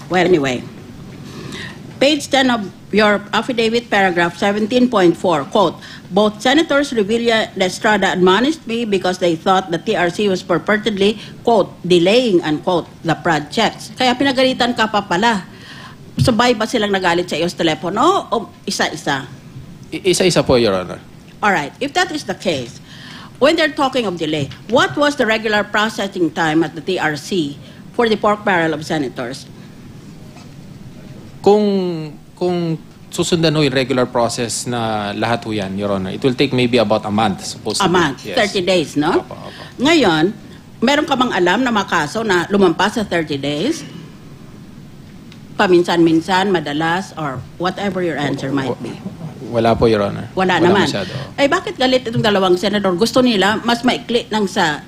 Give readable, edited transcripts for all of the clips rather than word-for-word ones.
Well, anyway. Page 10 of your affidavit, paragraph 17.4, quote, both Senators Revilla and Estrada admonished me because they thought the TRC was purportedly, quote, delaying, unquote, the projects. Kaya pinagalitan ka pa pala. Sabay ba silang nagalit sa iyo sa telepono o isa-isa? Isa-isa po, Your Honor. All right. If that is the case, when they're talking of delay, what was the regular processing time at the TRC for the pork barrel of senators? Kung susundan ho yung regular process na lahat ho yan, Your Honor, it will take maybe about a month, supposedly. A month, yes. 30 days, no? Opo. Ngayon, meron ka bang alam na makaso na lumampas sa 30 days? Paminsan-minsan, madalas, or whatever your answer might be. Wala po, Your Honor. Wala naman. Masyado. Ay, bakit galit itong dalawang senador? Gusto nila mas maikli ng sa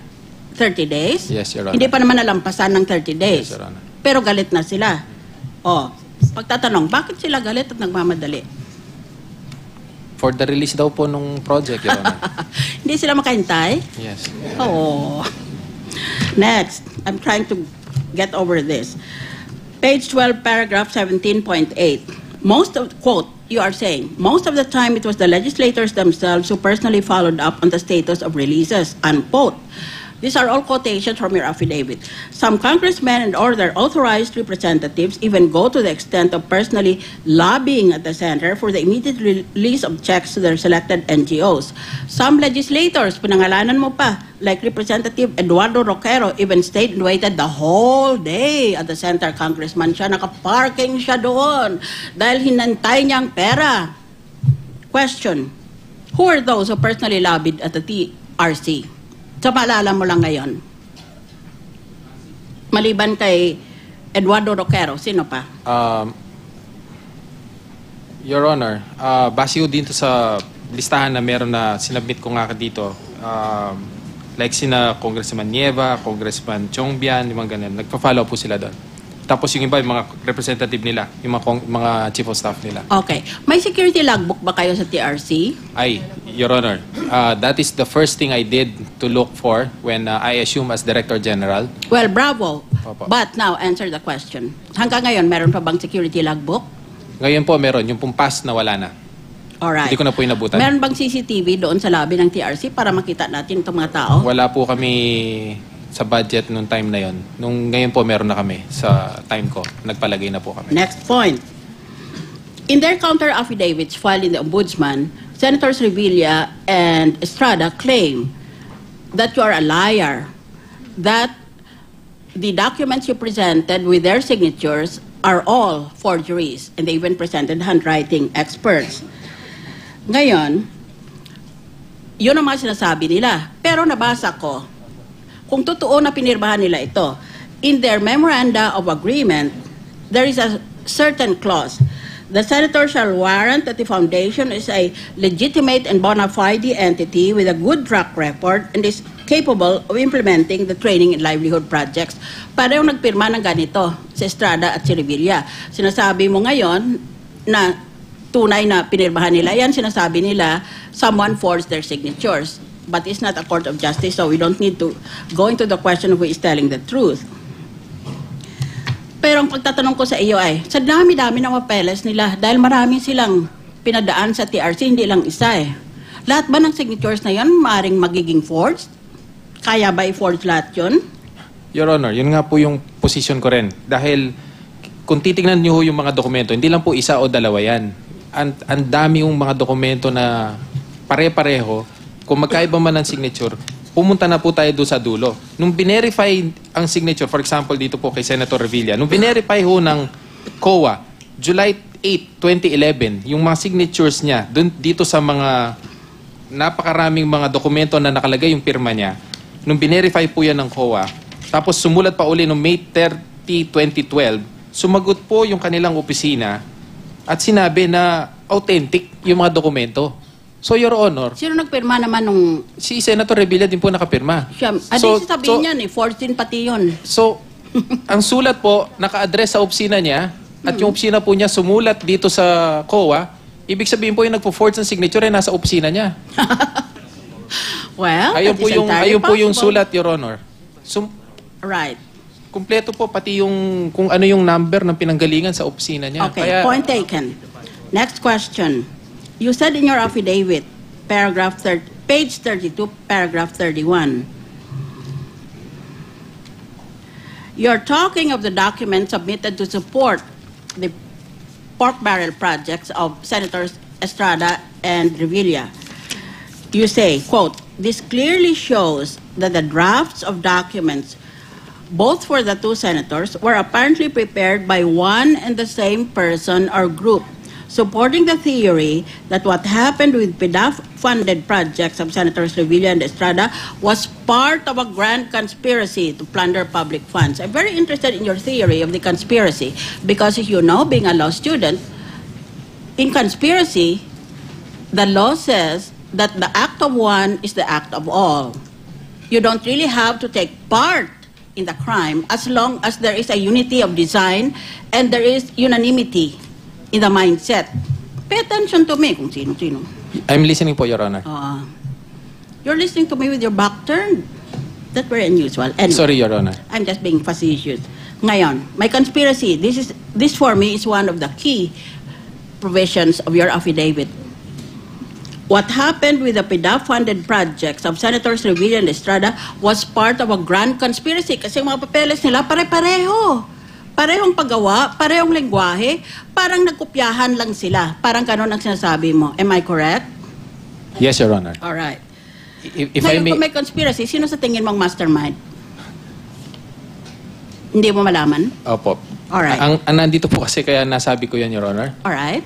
30 days? Yes, Your Honor. Hindi pa naman nalampasan ng 30 days. Yes, Your Honor. Pero galit na sila. Pagtatanong, bakit sila galit at nagmamadali? For the release daw po nung project, Your Honor. Hindi sila makahintay? Yes. Oh. Next, I'm trying to get over this. Page 12, paragraph 17.8. Most of, quote, you are saying, most of the time it was the legislators themselves who personally followed up on the status of releases, unquote. These are all quotations from your affidavit. Some congressmen and other authorized representatives even go to the extent of personally lobbying at the center for the immediate release of checks to their selected NGOs. Some legislators, pinangalanan mo pa, like Representative Eduardo Roquero, even stayed and waited the whole day at the center. Congressman siya, nakaparking siya doon dahil hinantay niya ang pera. Question, who are those who personally lobbied at the TRC? So, maalala mo lang ngayon. Maliban kay Eduardo Roquero, sino pa? Your Honor, base ho dito sa listahan na meron na sinabmit ko nga dito, like sina Congressman Nieva, Congressman Chongbian, yung mga ganyan, nagpa-follow po sila doon. Tapos yung iba, yung mga representative nila, yung mga chief of staff nila. Okay. May security logbook ba kayo sa TRC? Ay, Your Honor, that is the first thing I did to look for when I assume as Director General. Well, bravo. Opo. But now, answer the question. Hanggang ngayon, meron pa bang security logbook? Ngayon po meron, yung pumpas na wala na. Alright. Hindi ko na po inabutan. Meron bang CCTV doon sa lobby ng TRC para makita natin itong mga tao? Wala po kami sa budget nung time na yon. Ngayon po meron na kami sa time ko. Nagpalagay na po kami. Next point. In their counter affidavits filed in the Ombudsman, Senators Revilla and Estrada claim that you are a liar, that the documents you presented with their signatures are all forgeries, and they even presented handwriting experts. Ngayon, yun ang mga sinasabi nila. Pero nabasa ko, kung totoo na pinirmahan nila ito, in their memoranda of agreement, there is a certain clause. The senator shall warrant that the foundation is a legitimate and bona fide entity with a good track record and is capable of implementing the training and livelihood projects. Parehong nagpirma ng ganito si Estrada at si Revilla. Sinasabi mo ngayon na tunay na pinirmahan nila yan, sinasabi nila someone forged their signatures. But it's not a court of justice, so we don't need to go into the question of who is telling the truth. Pero ang pagtatanong ko sa iyo ay, sa dami-dami ng papeles nila, dahil marami silang pinadaan sa TRC, hindi lang isa eh. Lahat ba ng signatures na yan maaaring magiging forged? Kaya ba i-forge lahat yun? Your Honor, yun nga po yung position ko rin. Dahil kung titignan niyo yung mga dokumento, hindi lang po isa o dalawa yan. Ang dami yung mga dokumento na pare-pareho. Kung magkaiba man ang signature, pumunta na po tayo doon sa dulo. Nung binerify ang signature, for example, dito po kay Senator Revilla, nung binerify ho ng COA, July 8, 2011, yung mga signatures niya, dito sa mga napakaraming mga dokumento na nakalagay yung pirma niya, nung binerify po yan ng COA, tapos sumulat pa uli noong May 30, 2012, sumagot po yung kanilang opisina at sinabi na authentic yung mga dokumento. So, Your Honor, Sino nagpirma naman nung... si Senator Revilla din po nakapirma. Siya, sabihin niyan eh, forged din pati yun. So, ang sulat po, naka-address sa opisina niya, at yung opisina po niya sumulat dito sa COA, ibig sabihin po yung nagpo-forge ng signature ay nasa opisina niya. Well, Ayun that po is yung, entirely ayun po yung possible. sulat, Your Honor. Right. Kumpleto po, pati yung kung ano yung number ng pinanggalingan sa opisina niya. Okay, point taken. Next question. You said in your affidavit, page 32, paragraph 31, you're talking of the documents submitted to support the pork barrel projects of Senators Estrada and Revilla. You say, quote, this clearly shows that the drafts of documents, both for the two senators, were apparently prepared by one and the same person or group, supporting the theory that what happened with PDAF-funded projects of Senators Revilla and Estrada was part of a grand conspiracy to plunder public funds. I'm very interested in your theory of the conspiracy because, as you know, being a law student, in conspiracy, the law says that the act of one is the act of all. You don't really have to take part in the crime as long as there is a unity of design and there is unanimity in the mindset. Pay attention to me kung sino-sino. I'm listening po, Your Honor. You're listening to me with your back turned. That's very unusual. Anyway, Sorry, Your Honor. I'm just being facetious. Ngayon, my conspiracy, this for me is one of the key provisions of your affidavit. What happened with the PDAF-funded projects of Senators Revilla and Estrada was part of a grand conspiracy kasi yung mga papeles nila pare-pareho. Parehong paggawa, parehong lengguwahe, parang nagkopyahan lang sila. Parang kanon ang sinasabi mo. Am I correct? Yes, Your Honor. Alright. If I Ngayon, may... kung may conspiracy, sino sa tingin mong mastermind? Hindi mo malaman? Opo. Alright. Ang nandito po kasi kaya nasabi ko yan, Your Honor. Alright.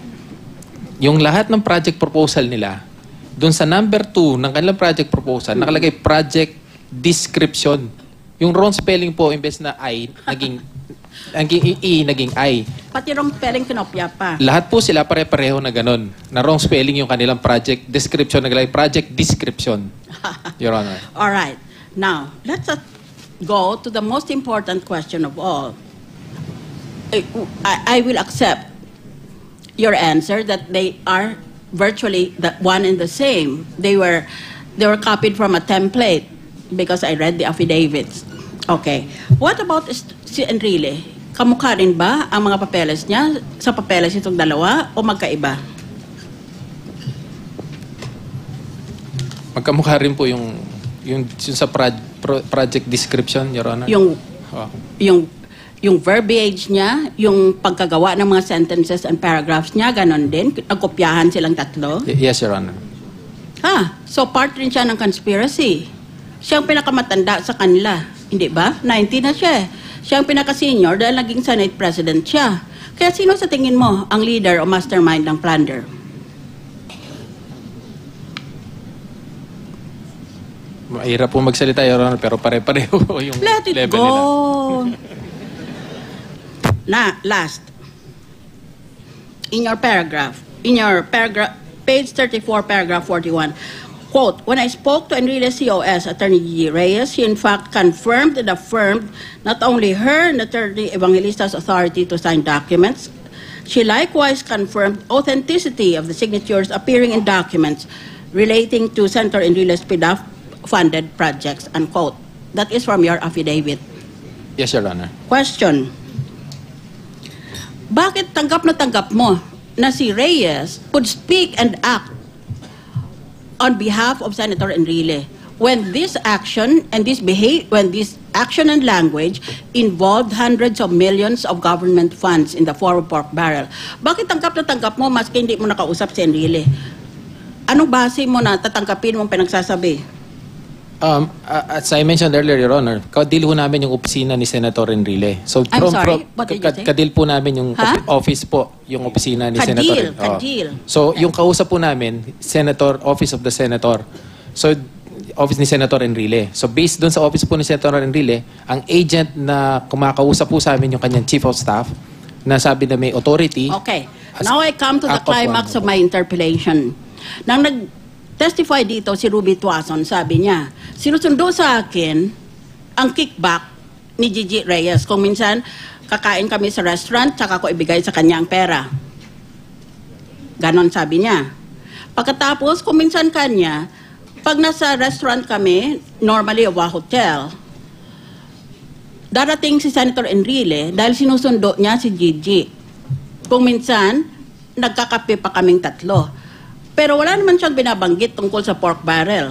Yung lahat ng project proposal nila, doon sa number 2 ng kanilang project proposal, nakalagay project description. Yung wrong spelling po, imbes na I, naging I, naging I. Pati wrong spelling kinopya pa. Lahat po sila pare-pareho na ganun. Na wrong spelling yung kanilang project description, naglagay project description. Your Honor. Alright. Now, let's go to the most important question of all. I will accept your answer that they are virtually the one and the same. They were copied from a template because I read the affidavits. Okay. What about si Enrile? Kamukha rin ba ang mga papeles niya sa papeles itong dalawa o magkaiba? Magkamukha rin po yung sa project description, Your Honor. Yung verbiage niya, yung pagkagawa ng mga sentences and paragraphs niya, ganon din? Nagkopyahan silang tatlo? Yes, Your Honor. So part rin siya ng conspiracy. Siya ang pinakamatanda sa kanila, hindi ba? 90 na siya. Siya ang pinaka-senior dahil naging Senate President siya. Kaya sino sa tingin mo ang leader o mastermind ng plunder? Mahirap po magsalita, Your Honor, pero pare-pareho yung Let it level go. nila. Last. In your paragraph, page 34, paragraph 41, quote, when I spoke to Enrile's COS, Attorney Gigi Reyes, she in fact confirmed and affirmed not only her and Attorney Evangelista's authority to sign documents, she likewise confirmed authenticity of the signatures appearing in documents relating to Senator Enrile's PDAF-funded projects, unquote. That is from your affidavit. Yes, Your Honor. Question. Bakit tanggap na tanggap mo na si Reyes could speak and act on behalf of Senator Enrile when this action and when this action and language involved hundreds of millions of government funds in the form of pork barrel? Bakit tanggap na tanggap mo maski hindi mo nakausap si Enrile? Anong base mo na tatanggapin mong pinagsasabi? As I mentioned earlier, Your Honor, kadil po namin yung opisina ni Senator Enrile. So, I'm sorry, what did you say? kadil po namin yung office po, yung opisina ni Senator. Kadil. So, yung kausap po namin, Office of the Senator. So, Office ni Senator Enrile. So, based doon sa Office po ni Senator Enrile, ang agent na kumakausap po sa amin yung kanyang Chief of Staff, na sabi na may authority. Okay. Now I come to the climax of my interpellation. Nang nag-testify dito si Ruby Tuason, sabi niya, sinusundo sa akin ang kickback ni Gigi Reyes. Kung minsan, kakain kami sa restaurant, tsaka ko ibigay sa kanya ang pera. Ganon sabi niya. Pagkatapos, kung minsan kanya, pag nasa restaurant kami, normally o hotel, darating si Senator Enrile dahil sinusundo niya si Gigi. Kung minsan, nagkakape pa kaming tatlo. Pero wala naman siyang binabanggit tungkol sa pork barrel.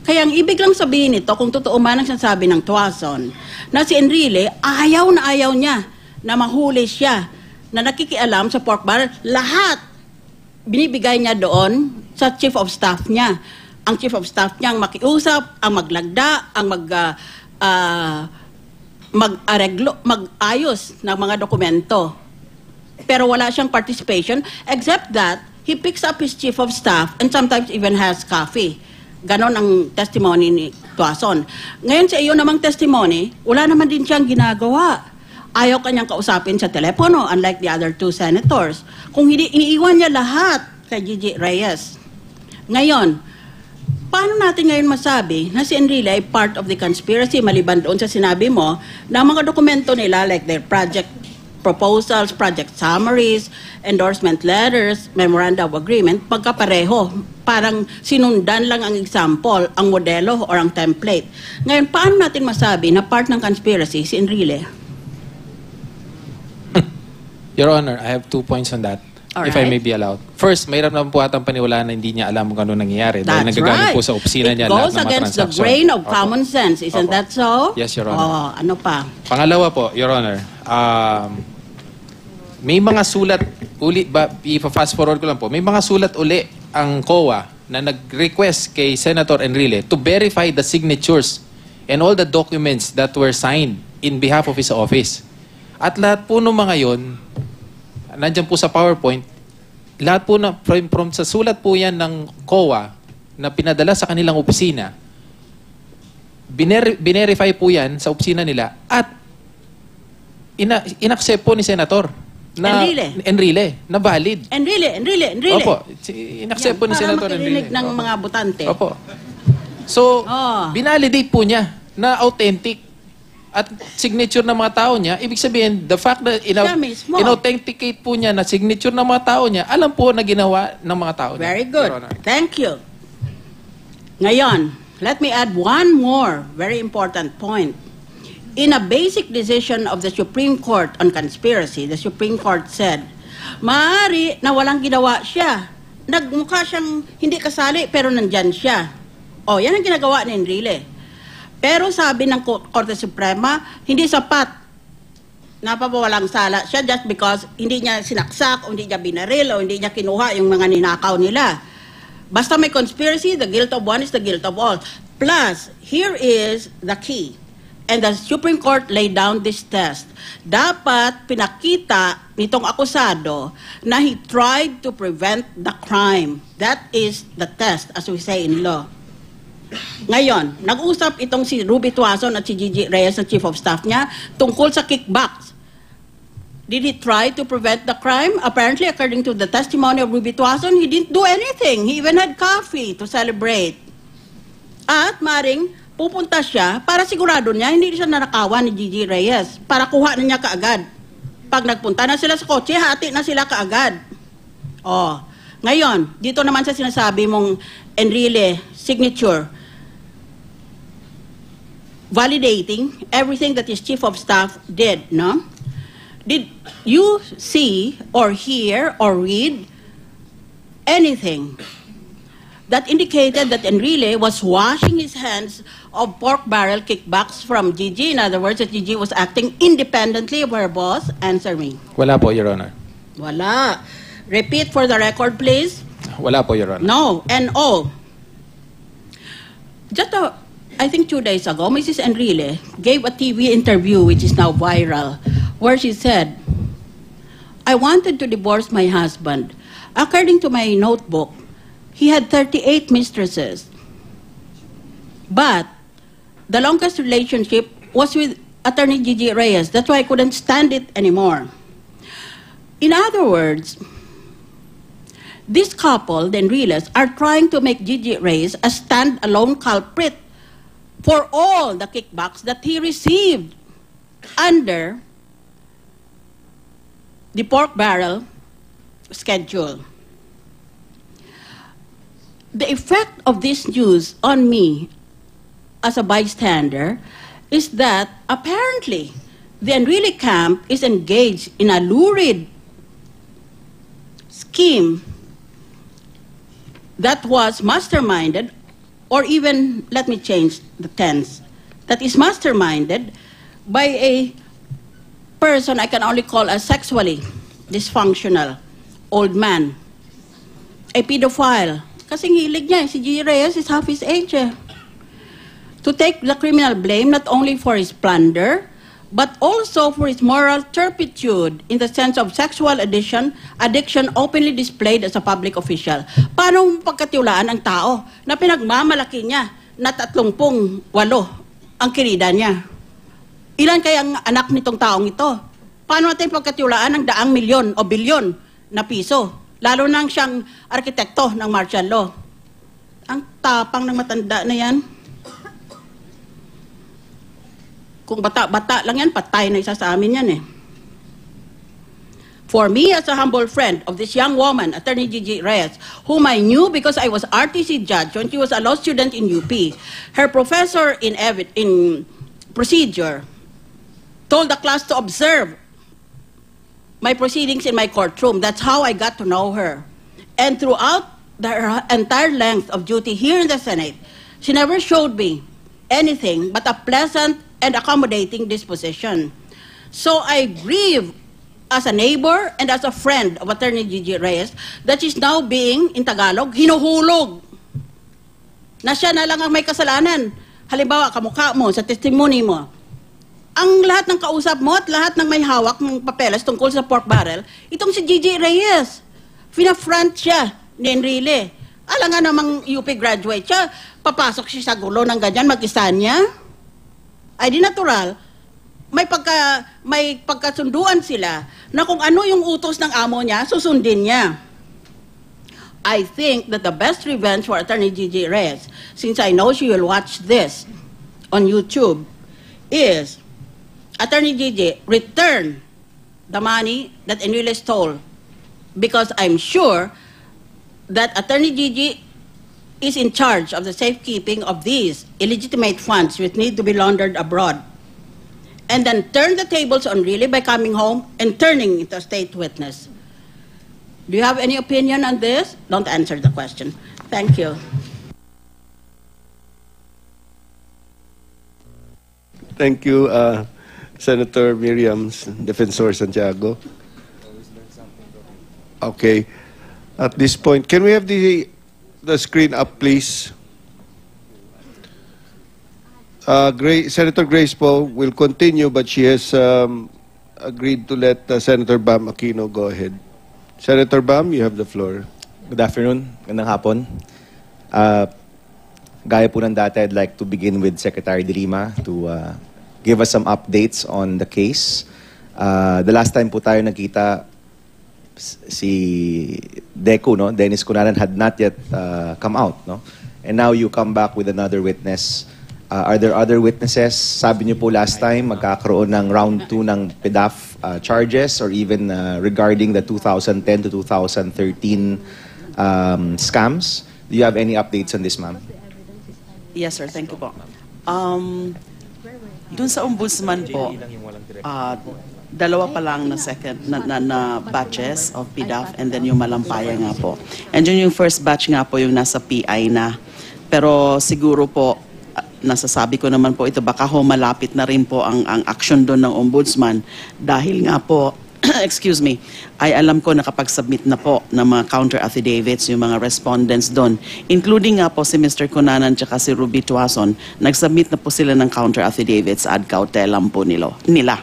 Kaya ang ibig lang sabihin nito, kung totoo man ang sinasabi ng Tuason, na si Enrile, ayaw na ayaw niya na mahuli siya, na nakikialam sa pork barrel. Lahat binibigay niya doon sa chief of staff niya. Ang chief of staff niya ang makiusap, ang maglagda, ang mag-ayos ng mga dokumento. Pero wala siyang participation, except that he picks up his chief of staff and sometimes even has coffee. Ganon ang testimony ni Tuason. Ngayon sa iyo namang testimony, wala naman din siyang ginagawa. Ayaw kanyang kausapin sa telepono, unlike the other two senators. Kung hindi, iniiwan niya lahat kay Gigi Reyes. Ngayon, paano natin ngayon masabi na si Enrile ay part of the conspiracy maliban doon sa sinabi mo na mga dokumento nila like their project proposals, project summaries, endorsement letters, memoranda of agreement, pagkapareho. Parang sinundan lang ang example, ang modelo or ang template. Ngayon, paano natin masabi na part ng conspiracy si Enrile? Your Honor, I have 2 points on that. If I may be allowed. First, mayroon naman po atang paniwala na hindi niya alam kung ano nangyayari. Dahil nagagaling po sa opisina niya lahat ng mga transaksyon. It goes against the grain of common sense. Isn't that so? Yes, Your Honor. Ano pa? Pangalawa po, Your Honor, may mga sulat, i-fast forward ko lang po, may mga sulat uli ang COA na nag-request kay Senator Enrile to verify the signatures and all the documents that were signed in behalf of his office. At lahat po ng mga yon, nandiyan po sa PowerPoint, lahat po na, from sa sulat po yan ng COA na pinadala sa kanilang opisina, binerify po yan sa opisina nila at inaccept po ni Senator na Enrile na valid. Enrile. Opo, inaccept po ni Senator Enrile. Ng mga botante. Opo. So, binalidate po niya na authentic at signature ng mga tao niya. Ibig sabihin, the fact that inauthenticate po niya na signature ng mga tao niya, alam po na ginawa ng mga tao niya. Very good. Thank you. Ngayon, let me add one more very important point. In a basic decision of the Supreme Court on conspiracy, the Supreme Court said, maaari na walang ginawa siya. Nagmukha siyang hindi kasali pero nandyan siya. Yan ang ginagawa ni Enrile. Pero sabi ng Korte Suprema, hindi sapat. Napapawalang sala siya just because hindi niya sinaksak, o hindi niya binaril, o hindi niya kinuha yung mga ninakaw nila. Basta may conspiracy, the guilt of one is the guilt of all. Plus, here is the key. And the Supreme Court laid down this test. Dapat pinakita nitong akusado na he tried to prevent the crime. That is the test, as we say in law. Ngayon, nag-usap itong si Ruby Tuason at si Gigi Reyes, na chief of staff niya, tungkol sa kickbacks. Did he try to prevent the crime? Apparently, according to the testimony of Ruby Tuason, he didn't do anything. He even had coffee to celebrate. At maring pupunta siya para sigurado niya hindi siya nanakawan ni Gigi Reyes para kuha na niya kaagad. Pag nagpunta na sila sa kotse, hati na sila kaagad. Ngayon, dito naman sa sinasabi mong Enrile signature, validating everything that his chief of staff did, no? Did you see or hear or read anything that indicated that Enrile was washing his hands of pork barrel kickbacks from Gigi? In other words, that Gigi was acting independently of her boss? Answer me. Wala po, Your Honor. Wala. Repeat for the record, please. Wala po, Your Honor. No, N.O. Just I think 2 days ago, Mrs. Enrile gave a TV interview which is now viral, where she said, I wanted to divorce my husband. According to my notebook, he had 38 mistresses. But the longest relationship was with Attorney Gigi Reyes. That's why I couldn't stand it anymore. In other words, this couple, the Enriles, are trying to make Gigi Reyes a stand-alone culprit for all the kickbacks that he received under the pork barrel schedule. The effect of this news on me as a bystander is that apparently the Enrile camp is engaged in a lurid scheme that was masterminded, or even, let me change the tense, that is masterminded by a person I can only call a sexually dysfunctional old man, a pedophile. Kasing hilig niya, si G. Reyes is half his age. To take the criminal blame not only for his plunder, but also for his moral turpitude in the sense of sexual addiction openly displayed as a public official. Paano pagkatiwalaan ang tao na pinagmamalaki niya na 38 ang kirida niya? Ilan kaya ang anak nitong taong ito? Paano natin pagkatiwalaan ng 100 milyon o bilyon na piso? Lalo nang siyang arkitekto ng martial law. Ang tapang ng matanda na yan. Kung bata-bata lang yan, patay na isa sa amin yan eh. For me, as a humble friend of this young woman, Attorney Gigi Reyes, whom I knew because I was RTC judge when she was a law student in UP, her professor in procedure told the class to observe my proceedings in my courtroom. That's how I got to know her. And throughout her entire length of duty here in the Senate, she never showed me anything but a pleasant and accommodating disposition. So I grieve as a neighbor and as a friend of Attorney Gigi Reyes that she's now being, in Tagalog, hinuhulog. Na siya na lang ang may kasalanan. Halimbawa, kamukha mo, sa testimony mo, ang lahat ng kausap mo at lahat ng may hawak ng papeles tungkol sa pork barrel, itong si Gigi Reyes. Fina-front siya ni Enrile. Alam nga namang UP graduate siya, papasok siya sa gulo ng ganyan, mag-isa niya. Ay di natural, may pagkasunduan sila na kung ano yung utos ng amo niya, susundin niya. I think that the best revenge for Attorney Gigi Reyes, since I know she will watch this on YouTube, is Attorney Gigi, return the money that Enrile stole, because I'm sure that Attorney Gigi is in charge of the safekeeping of these illegitimate funds which need to be laundered abroad. And then turn the tables on Enrile by coming home and turning into a state witness. Do you have any opinion on this? Don't answer the question. Thank you. Thank you, Senator Miriam Defensor Santiago. Okay. At this point, can we have the screen up, please? Senator Grace Poe will continue, but she has agreed to let Senator Bam Aquino go ahead. Senator Bam, you have the floor. Good afternoon. Gandang hapon. Gaya po ng dati, I'd like to begin with Secretary De Lima to give us some updates on the case. The last time po tayo nagkita, si Deco, no? Dennis Cunanan had not yet come out, no? And now you come back with another witness. Are there other witnesses? Sabi niyo po last time, magkakaroon ng round 2 ng PDAF charges or even regarding the 2010 to 2013 scams. Do you have any updates on this, ma'am? Yes, sir. Thank you po. Dun sa ombudsman po, dalawa pa lang na second na batches of PDAF and then yung malampaya nga po. And yun yung first batch nga po yung nasa PI na. Pero siguro po, nasasabi ko naman po ito, baka ho malapit na rin po ang action doon ng ombudsman dahil nga po, excuse me, ay alam ko nakapag-submit na po ng mga counter affidavits yung mga respondents doon, including nga po si Mr. Cunanan at si Ruby Tuason, nag-submit na po sila ng counter affidavits ad cautelam po nila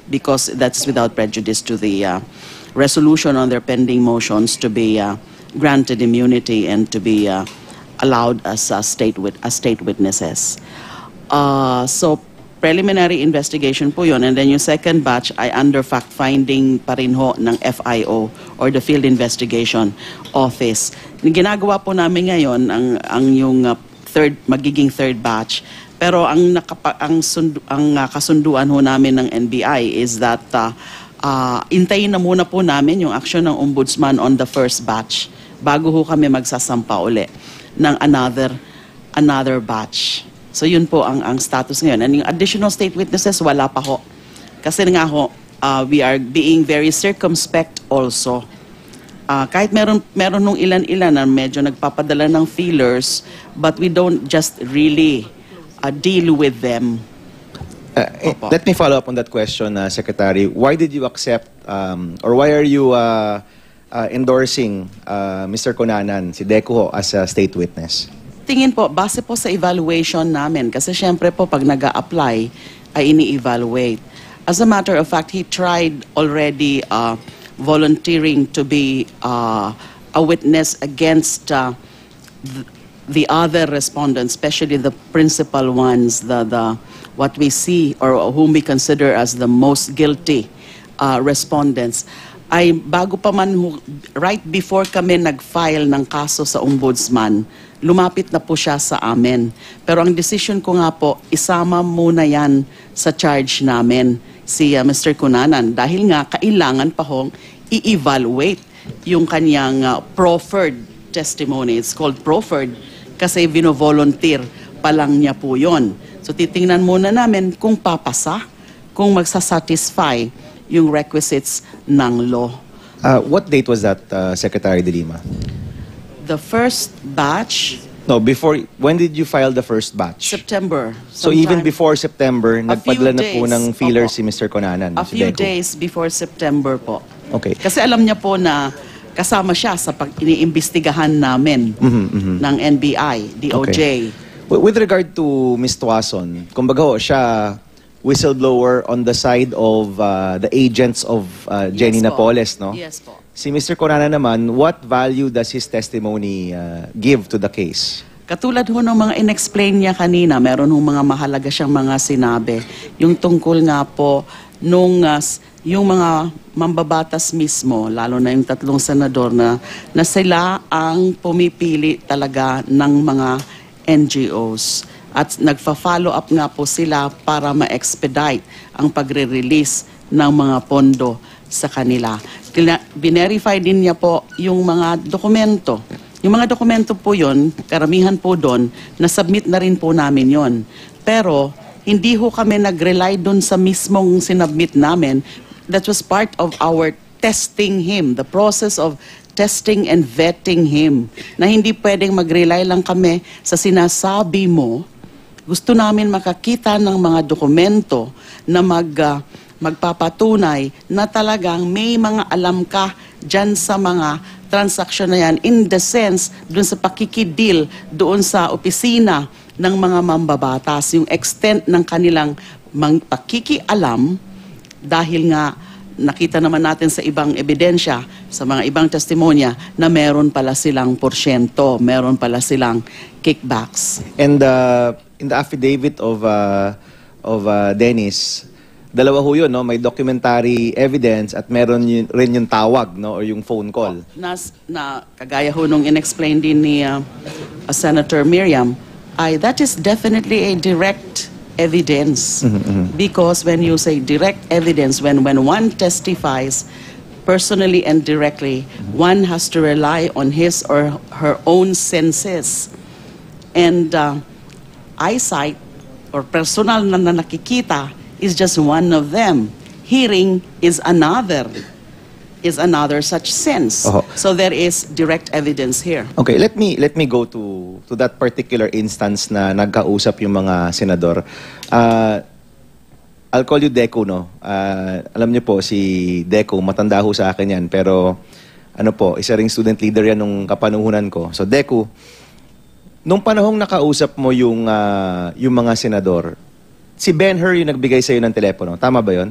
because that's without prejudice to the resolution on their pending motions to be granted immunity and to be allowed as state witnesses. So preliminary investigation po yun. And then yung second batch ay under fact-finding pa rin ho ng FIO or the Field Investigation Office. Ginagawa po namin ngayon ang yung magiging third batch. Pero ang kasunduan ho namin ng NBI is that intayin na muna po namin yung action ng ombudsman on the first batch bago ho kami magsasampa uli ng another batch. So yun po ang status ngayon. And yung additional state witnesses, wala pa ho. Kasi nga ho, we are being very circumspect also. Kahit meron nung ilan-ilan na medyo nagpapadala ng feelers, but we don't just really deal with them. Opo. Let me follow up on that question, Secretary. Why did you accept or why are you endorsing Mr. Conanan, si Deco, as a state witness? Tingin po, base po sa evaluation namin, kasi syempre po pag nag-a-apply, ay ini-evaluate. As a matter of fact, he tried already volunteering to be a witness against the other respondents, especially the principal ones, the what we see or whom we consider as the most guilty respondents. Ay bago pa man, right before kami nag-file ng kaso sa ombudsman, lumapit na po siya sa amin. Pero ang decision ko nga po, isama muna yan sa charge namin, si Mr. Conanan, dahil nga kailangan pa hong i-evaluate yung kanyang proffered testimony. It's called proffered kasi vino-volunteer pa lang niya po yon. So titingnan muna namin kung papasa, kung magsasatisfy yung requisites ng law. What date was that, Secretary de Lima? The first batch, No, before, when did you file the first batch? September. So even sometime. before September, nagpadala na po days. ng feelers Opo. si Mr. Conanan, A si few Deco. days before September po. Okay. Kasi alam niya po na kasama siya sa pag-iniimbestigahan namin ng NBI, DOJ. Okay. With regard to Ms. Tuason, kumbaga ho, siya whistleblower on the side of the agents of Jenny Yes po. Napoles, no? Yes po. Si Mr. Conanan naman, what value does his testimony give to the case? Katulad ho ng mga inexplain niya kanina, meron hong mga mahalaga siyang mga sinabi. Yung tungkol nga po nung yung mga mambabatas mismo, lalo na yung tatlong senador na sila ang pumipili talaga ng mga NGOs. At nagfa-follow up nga po sila para ma-expedite ang pagre-release ng mga pondo sa kanila. Binerify din niya po yung mga dokumento. Yung mga dokumento po yon, karamihan po doon, na-submit na rin po namin yon. Pero hindi ho kami nag-rely doon sa mismong sinubmit namin. That was part of our testing him, the process of testing and vetting him. Na hindi pwedeng mag-rely lang kami sa sinasabi mo. Gusto namin makakita ng mga dokumento na magpapatunay na talagang may mga alam ka dyan sa mga transaksyon na yan, in the sense doon sa pakikidil doon sa opisina ng mga mambabatas, yung extent ng kanilang pakikialam, dahil nga nakita naman natin sa ibang ebidensya, sa mga ibang testimonya, na meron pala silang porsyento, meron pala silang kickbacks. And in the affidavit of Dennis, dalawa ho yun, no? May documentary evidence at meron rin yung tawag, no? Or yung phone call. Na kagaya ho nung inexplain din ni Senator Miriam, that is definitely a direct evidence. Because when you say direct evidence, when one testifies personally and directly, one has to rely on his or her own senses. And eyesight or personal na nakikita is just one of them. Hearing is another such sense. So there is direct evidence here. Okay, let me go to that particular instance na nagkausap yung mga senador. I'll call you Deco, no? Alam niyo po, si Deco, matanda ho sa akin yan, pero ano po, isa ring student leader yan nung kapanuhunan ko. So Deco, nung panahong nakausap mo yung mga senador, si Ben-Hur yung nagbigay sa'yo ng telepono. Tama ba yon?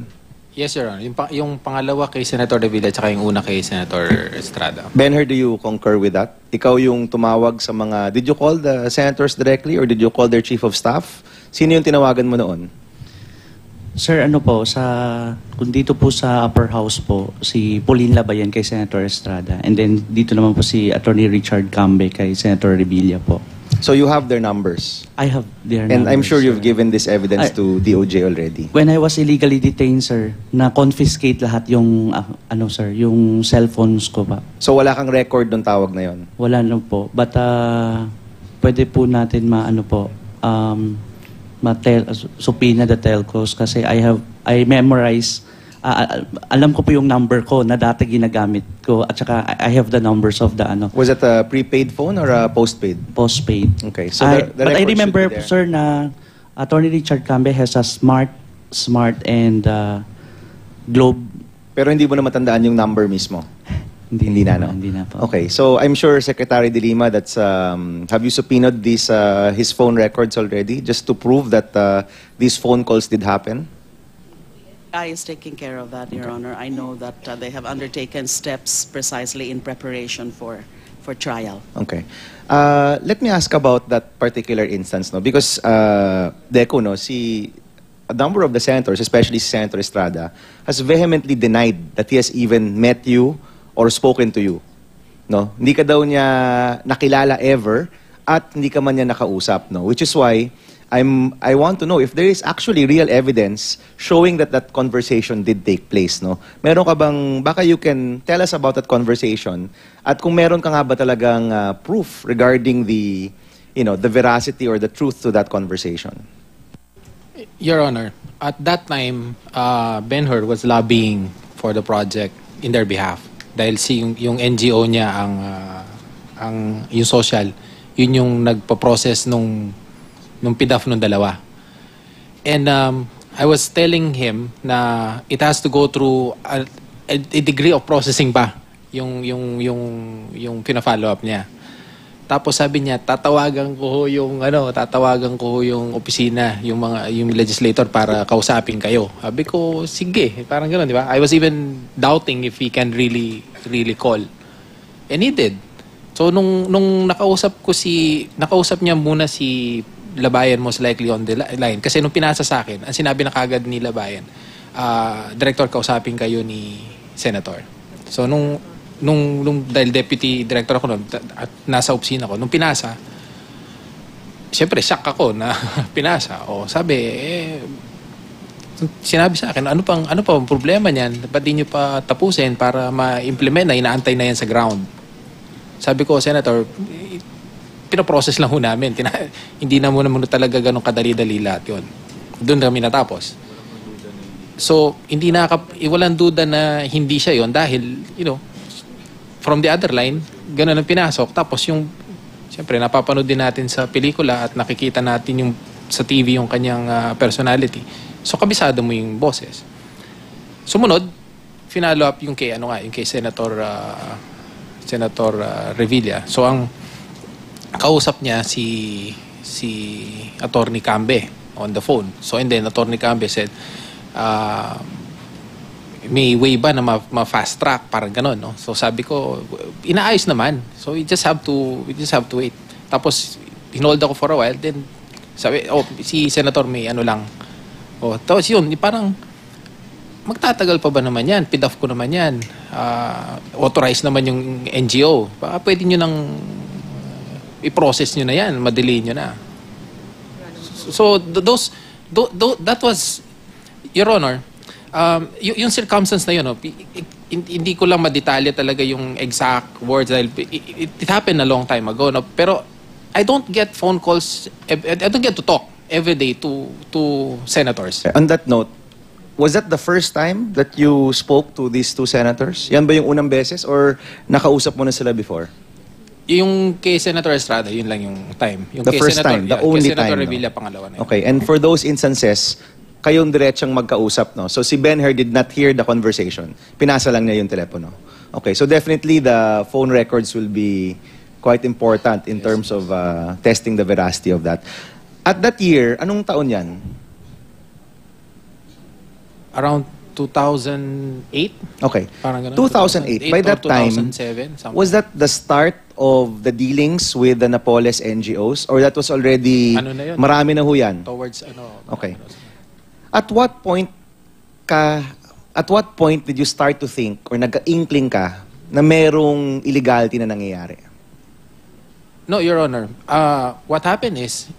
Yes, Your Honor. Yung pangalawa kay Senator Revilla at saka yung una kay Senator Estrada. Ben-Hur, do you concur with that? Ikaw yung tumawag sa mga... Did you call the senators directly or did you call their chief of staff? Sino yung tinawagan mo noon? Sir, ano po, kung dito po sa upper house po, si Pauline Labayan kay Senator Estrada. And then dito naman po si Attorney Richard Cambe kay Senator Revilla po. So you have their numbers? I have their And numbers, I'm sure you've sir. given this evidence to DOJ already. When I was illegally detained, sir, na-confiscate lahat yung, sir, yung cellphones ko pa. So wala kang record ng tawag na yon? Wala na po. But pwede po natin subpoena the telcos kasi I memorize, alam ko po yung number ko na dati ginagamit ko at saka I have the numbers of the Was it a prepaid phone or a postpaid? postpaid. Okay, so the But I record remember, should be there. sir, na Attorney Richard Cambe has a smart and Globe. Pero hindi mo na matandaan yung number mismo? Hindi na, no? Hindi na po. Okay, so I'm sure Secretary De Lima, have you subpoenaed his phone records already just to prove that these phone calls did happen? I is taking care of that, Your Honor. I know that they have undertaken steps precisely in preparation for trial. Okay. Let me ask about that particular instance, no? Because Deco, no, a number of the senators, especially Senator Estrada, has vehemently denied that he has even met you or spoken to you. No? Hindi ka daw niya nakilala ever at hindi ka man niya nakausap, no? Which is why I want to know if there is actually real evidence showing that that conversation did take place, no? Meron ka bang, baka you can tell us about that conversation at kung meron ka nga ba talagang proof regarding the veracity or the truth to that conversation? Your Honor, at that time, Ben-Hur was lobbying for the project in their behalf. Dahil yung NGO niya yung social, yun yung nagpa-process nung PDAF nung dalawa. And I was telling him na it has to go through a degree of processing pa yung pina-follow up niya. Tapos sabi niya, tatawagan ko yung opisina, yung legislator para kausapin kayo. Sabi ko, sige, parang gano'n, di ba? I was even doubting if he can really call. And he did. So nung nakausap niya muna si Labayan, most likely on the line. Kasi nung pinasa sa akin, ang sinabi na kagad ni Labayan, Director, kausapin kayo ni Senator. So dahil deputy director ako noon at nasa opisina ko, nung pinasa, siyempre shock ako na pinasa. O sabi, sinabi sa akin, ano pa ang problema niyan? Ba't di nyo pa tapusin para ma-implement na, inaantay na yan sa ground? Sabi ko, Senator, pinaprocess lang ho namin. Hindi na muna talaga ganun kadali-dali lahat yun. Doon kami natapos. So, walang duda na hindi siya yon dahil, from the other line, ganun ang pinasok. Tapos siyempre, napapanood din natin sa pelikula at nakikita natin sa TV yung kanyang personality. So, kabisado mo yung boses. Sumunod, finalo up yung kay Senator Revilla. So, ang kausap niya si Attorney Cambe on the phone. So, and then Attorney Cambe said, may way ba na ma-fast track, parang gano'n, no? So sabi ko, inaayos naman. So we just have to wait. Tapos hinold ako for a while, then sabi, si Senator may lang. Tapos yun, parang magtatagal pa ba naman yan? PDAF ko naman yan. Authorized naman yung NGO. Baka pwede nyo nang i-process nyo na yan, madali nyo na. So that was, Your Honor, yung circumstance na yun, hindi ko lang madetalya talaga yung exact words dahil it happened a long time ago. No? Pero I don't get phone calls, I don't get to talk every day to senators. On that note, was that the first time that you spoke to these two senators? Yan ba yung unang beses or nakausap mo na sila before? Yung kay Senator Estrada, yun lang yung time. Yung The kay first Senator, time, the only kay Senator time. Revilla, pangalawa na yun. Okay, and for those instances, kayong diretsang magkausap, no? So si Ben-Hur did not hear the conversation. Pinasa lang niya yung telepono. Okay, so definitely the phone records will be quite important in terms of testing the veracity of that. At that year, anong taon yan? Around 2008? Okay. Parang ganun. 2008. By that time, 2007, something. was that the start of the dealings with the Napoles NGOs? Or that was already, Ano na yun? marami na ho yan? Towards Okay. At what point did you start to think or nag-inkling ka na merong illegality na nangyayari? No, Your Honor. What happened is,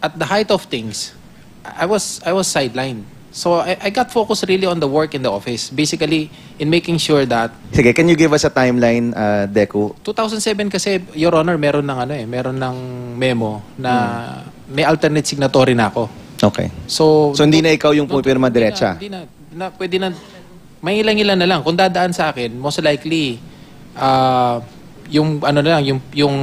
at the height of things, I was sidelined. So I got focused really on the work in the office. Basically, in making sure that... Sige, can you give us a timeline, Deco? 2007 kasi, Your Honor, meron ng memo na may alternate signatory na ako. Okay. So So, hindi na ikaw yung pumipirma diretsa? Hindi na, pwede na, may ilang-ilan na lang. Kung dadaan sa akin, most likely, yung ano na lang, yung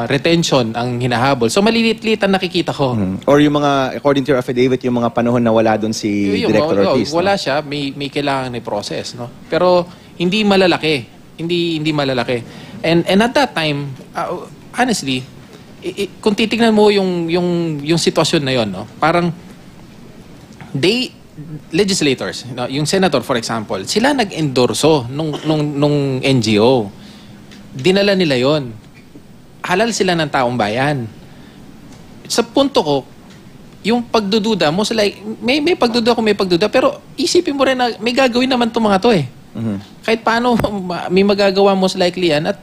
retention ang hinahabol. So malilit-lit ang nakikita ko. Or yung mga, according to your affidavit, yung mga panahon na wala doon si Director Ortiz? Wala siya, may kailangan na process, no? Pero hindi malalaki. Hindi malalaki. And at that time, honestly, kung titingnan mo yung sitwasyon na yon, no? Parang legislators, yung senator for example, sila nag-endorso nung NGO. Dinala nila yon. Halal sila ng taong bayan. Sa punto ko, yung pagdududa mo, may pagduda, pero isipin mo rin na may gagawin naman itong mga to eh. Kahit paano, may magagawa most likely yan. At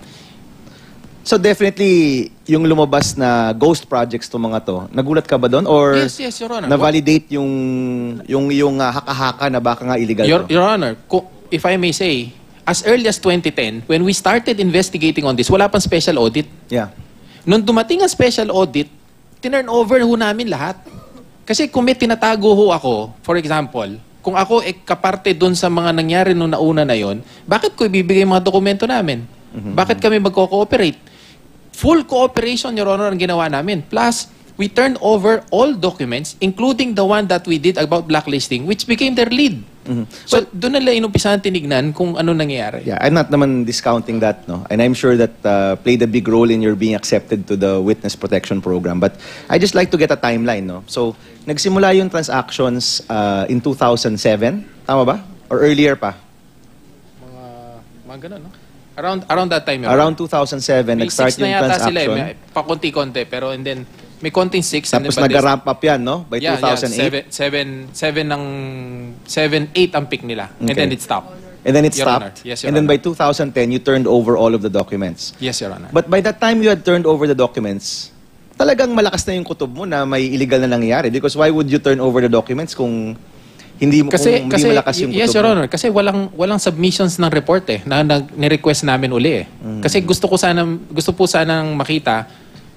so definitely, yung lumabas na ghost projects to mga to, nagulat ka ba doon? Or yes, Your Honor. na-validate yung haka-haka na baka nga illegal to? Your Honor, if I may say, as early as 2010, when we started investigating on this, wala pang special audit. Yeah. Nung dumating ang special audit, tinurn over ho namin lahat. Kasi kung may tinatago ho ako, for example, kung ako kaparte doon sa mga nangyari nung nauna na yon, bakit ko ibibigay mga dokumento namin? Bakit kami magko-cooperate? Full cooperation, Your Honor, ang ginawa namin. Plus, we turned over all documents, including the one that we did about blacklisting, which became their lead. So, doon nila inumpisahan tinignan kung ano nangyayari. Yeah, I'm not naman discounting that, no? And I'm sure that played a big role in your being accepted to the Witness Protection Program. But I just like to get a timeline, no? So, nagsimula yung transactions in 2007, tama ba? Or earlier pa? Mga ganun, no? Around that time. Around 2007, may nag-start 6 na yung yata transaction. sila, may pakunti-konti, pero and then may konting 6. Tapos nag-ramp up yan, no? By 2008. 7, 8 ang pick nila. And Okay. then it stopped. And then it Your stopped. Honor. Yes, Your And then Honor. by 2010, you turned over all of the documents. Yes, Your Honor. But by that time you had turned over the documents, talagang malakas na yung kutob mo na may illegal na nangyayari. Because why would you turn over the documents kung hindi Kasi malakas yung kutob yes, Your mo? Honor, kasi walang submissions ng report na ni-request namin uli eh. Kasi gusto po sanang makita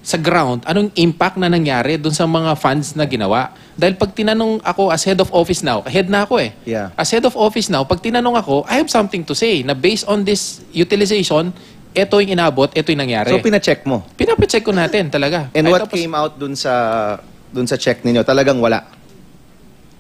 sa ground anong impact na nangyari dun sa mga funds na ginawa. Dahil pag tinanong ako as head of office now, head na ako eh. Yeah. As head of office now, pag tinanong ako, I have something to say na based on this utilization, ito yung inabot, ito yung nangyari. So pina-check mo. Pinapacheck ko natin talaga. And Ay, what tapos, came out dun sa check ninyo? Talagang wala.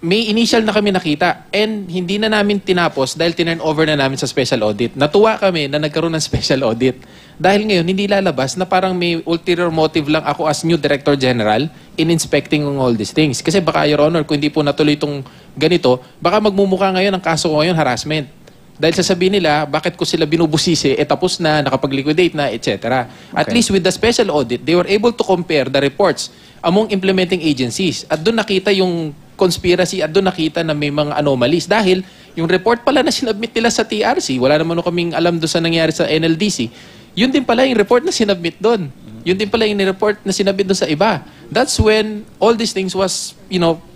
may initial na kami nakita and hindi na namin tinapos dahil tinurn over na namin sa special audit. Natuwa kami na nagkaroon ng special audit. Dahil ngayon, hindi lalabas na parang may ulterior motive lang ako as new Director General in inspecting all these things. Kasi baka, Your Honor, kung hindi po natuloy itong ganito, baka magmumukha ngayon ang kaso ko ngayon, harassment. Dahil sasabihin nila, bakit ko sila binubusisi, tapos na, nakapag-liquidate na, etc. At least with the special audit, they were able to compare the reports among implementing agencies. At doon nakita yung conspiracy at doon nakita na may mga anomalies. Dahil yung report pala na sinubmit nila sa TRC, wala naman kaming alam doon sa nangyari sa NLDC, yun din pala yung report na sinubmit doon. Yun din pala yung report na sinubmit doon sa iba. That's when all these things was,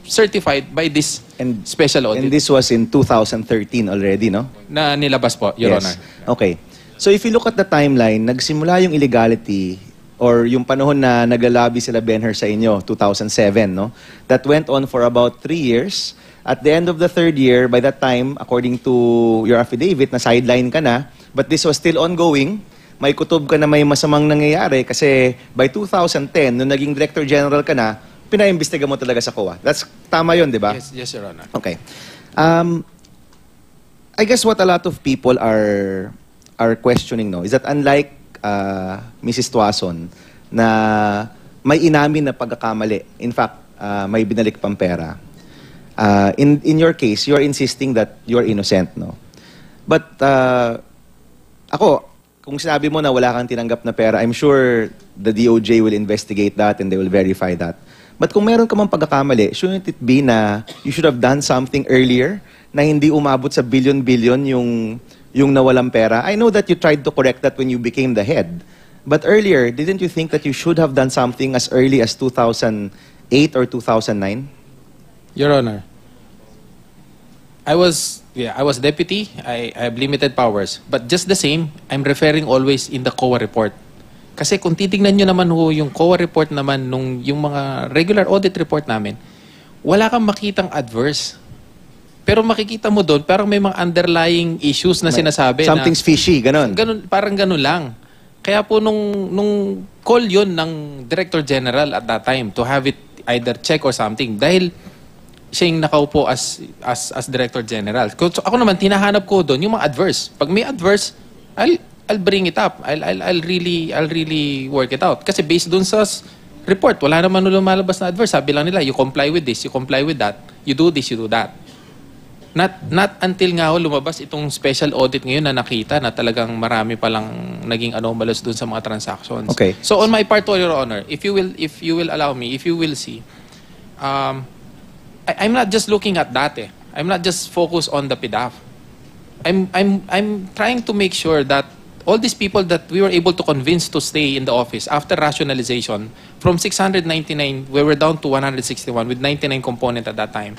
certified by this special audit. And this was in 2013 already, no? Na nilabas po, Your Yes. Honor. Okay. So if you look at the timeline, nagsimula yung illegality or yung panahon na nagalabi sila Benher sa inyo, 2007, no? That went on for about 3 years. At the end of the 3rd year, by that time, according to your affidavit, na sideline ka na, but this was still ongoing, may kutob ka na may masamang nangyayari kasi by 2010, nung naging Director General ka na, pinaimbestiga mo talaga sa COA. That's tama yun, di ba? Yes, Your Honor. Okay. I guess what a lot of people are questioning now is that unlike Mrs. Tuason na may inamin na pagkakamali, in fact, may binalik pang pera, in your case, you're insisting that you're innocent, no? But ako, kung sinabi mo na wala kang tinanggap na pera, I'm sure the DOJ will investigate that and they will verify that. But kung meron ka mang pagkakamali, shouldn't it be na you should have done something earlier na hindi umabot sa billion-billion yung nawalang pera? I know that you tried to correct that when you became the head. But earlier, didn't you think that you should have done something as early as 2008 or 2009? Your Honor, I was deputy. I have limited powers. But just the same, I'm referring always in the COA report. Kasi kung titingnan nyo naman yung COA report naman, yung mga regular audit report namin, wala kang makitang adverse. Pero makikita mo doon, parang may mga underlying issues na sinasabi. Something's fishy, ganon. Parang ganun lang. Kaya po nung call yun ng Director General at that time to have it either check or something. Dahil siya yung nakaupo as Director General. So ako naman, tinahanap ko doon yung mga adverse. Pag may adverse, I'll bring it up. I'll really work it out. Kasi based doon sa report, wala naman lumalabas na adverse. Sabi lang nila, you comply with this, you comply with that, you do this, you do that. Not until nga lumabas itong special audit ngayon na nakita na talagang marami palang naging anomalous doon sa mga transactions. Okay. So on my part, Your Honor, if you will allow me, if you will see, I'm not just looking at that. I'm not just focused on the PDAF. I'm trying to make sure that all these people that we were able to convince to stay in the office after rationalization from 699, we were down to 161 with 99 component at that time.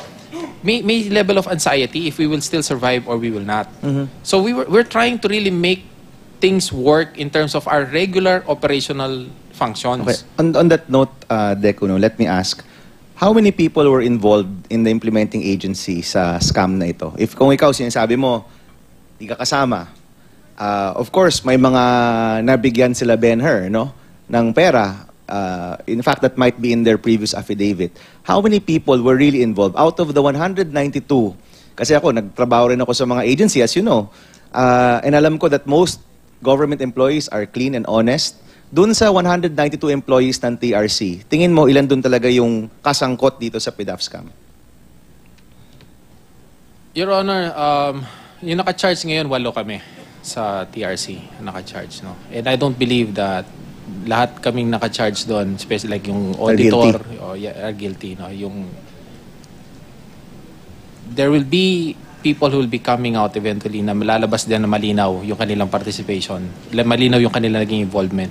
May level of anxiety if we will still survive or we will not. So we're trying to really make things work in terms of our regular operational functions. Okay. On that note, Decuno, let me ask, how many people were involved in the implementing agency sa scam na ito? Kung ikaw sinasabi mo, di ka kasama, of course, may mga nabigyan sila Ben-Hur, no, ng pera. In fact, that might be in their previous affidavit. How many people were really involved? Out of the 192, kasi ako, nagtrabaho rin ako sa mga agency, as you know, and alam ko that most government employees are clean and honest. Dun sa 192 employees ng TRC, tingin mo ilan dun talaga yung kasangkot dito sa PDAF scam? Your Honor, yung naka-charge ngayon, 8 kami sa TRC, naka-charge. No? And I don't believe that lahat kaming naka-charge doon, especially like yung auditor, are guilty. No? There will be people who will be coming out eventually na malalabas din na malinaw yung kanilang participation, malinaw yung kanilang naging involvement.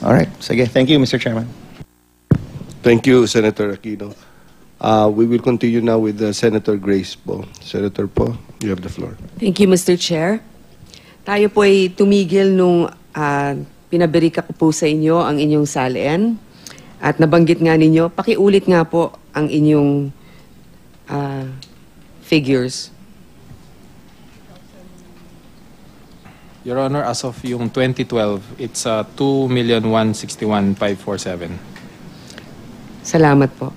Alright, sige. Thank you, Mr. Chairman. Thank you, Senator Aquino. We will continue now with Senator Grace Po. Senator Po, you have the floor. Thank you, Mr. Chair. Tayo po ay tumigil nung pinabirika ko po sa inyo ang inyong salian at nabanggit nga ninyo, pakiulit nga po ang inyong figures. Your Honor, as of yung 2012, it's 2,161,547. Salamat po.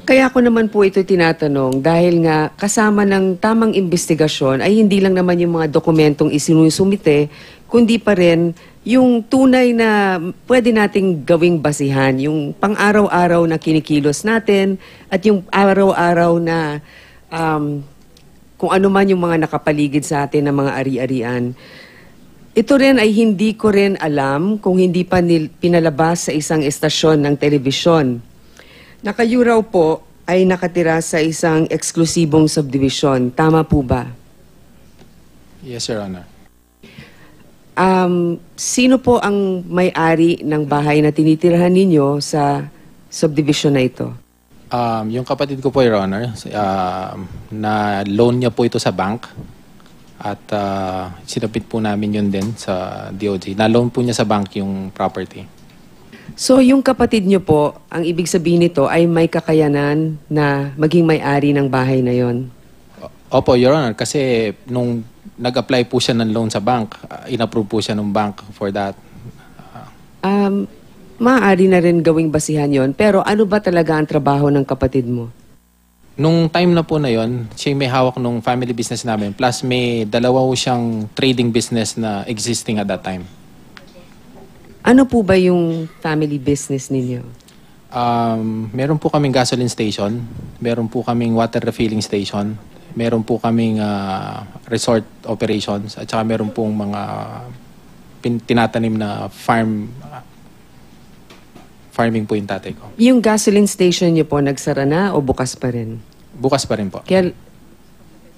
Kaya ko naman po ito tinatanong dahil nga kasama ng tamang investigasyon ay hindi lang naman yung mga dokumentong isinusumite, kundi pa rin yung tunay na pwede nating gawing basihan, yung pang-araw-araw na kinikilos natin at yung araw-araw na kung ano man yung mga nakapaligid sa atin ng mga ari-arian. Ito rin ay hindi ko rin alam kung hindi pa pinalabas sa isang estasyon ng telebisyon. Na kayo raw po ay nakatira sa isang eksklusibong subdivision. Tama po ba? Yes, Your Honor. Sino po ang may-ari ng bahay na tinitirahan ninyo sa subdivision na ito? Yung kapatid ko po, Your Honor, na loan niya po ito sa bank at sinapit po namin yun din sa DOJ. Na-loan po niya sa bank yung property. So yung kapatid nyo po, ang ibig sabihin nito ay may kakayanan na maging may-ari ng bahay na yon? Opo, Your Honor, kasi nung nag-apply po siya ng loan sa bank, in-approve po siya ng bank for that. Maaari na rin gawing basihan yon, pero ano ba talaga ang trabaho ng kapatid mo? Nung time na po na yon, siya yung may hawak nung family business namin, plus may dalawa po siyang trading business na existing at that time. Ano po ba yung family business ninyo? Meron po kaming gasoline station, meron po kaming water refilling station, meron po kaming resort operations, at saka meron pong mga tinatanim na farming po yung tatay ko. Yung gasoline station niyo po, nagsara na o bukas pa rin? Bukas pa rin po. Kaya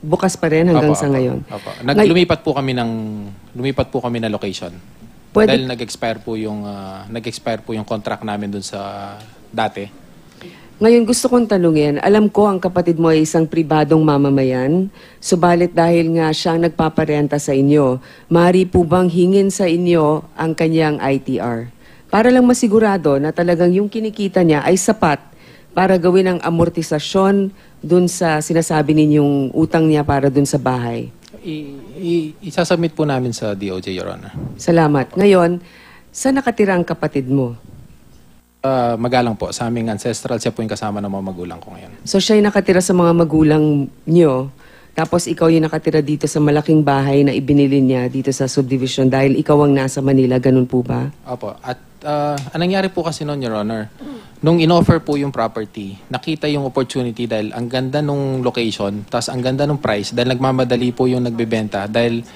bukas pa rin hanggang sa ngayon? Opo. Lumipat po kami na location. Dahil nag-expire po yung contract namin dun sa dati. Ngayon gusto kong tanungin, alam ko ang kapatid mo ay isang pribadong mamamayan, subalit dahil nga siyang nagpaparenta sa inyo, maaari po bang hingin sa inyo ang kanyang ITR? Para lang masigurado na talagang yung kinikita niya ay sapat para gawin ang amortisasyon dun sa sinasabi ninyong utang niya para dun sa bahay? Isasubmit po namin sa DOJ, Your Honor. Salamat. Ngayon, saan nakatira ang kapatid mo? Magalang po. Sa aming ancestral, siya po yung kasama ng mga magulang ko ngayon. So siya yung nakatira sa mga magulang niyo, tapos ikaw yung nakatira dito sa malaking bahay na ibinili niya dito sa subdivision dahil ikaw ang nasa Manila, ganun po ba? Opo. At ang nangyari po kasi noon, Your Honor, nung in-offer po yung property, nakita yung opportunity dahil ang ganda nung location, tas ang ganda nung price, dahil nagmamadali po yung nagbebenta, dahil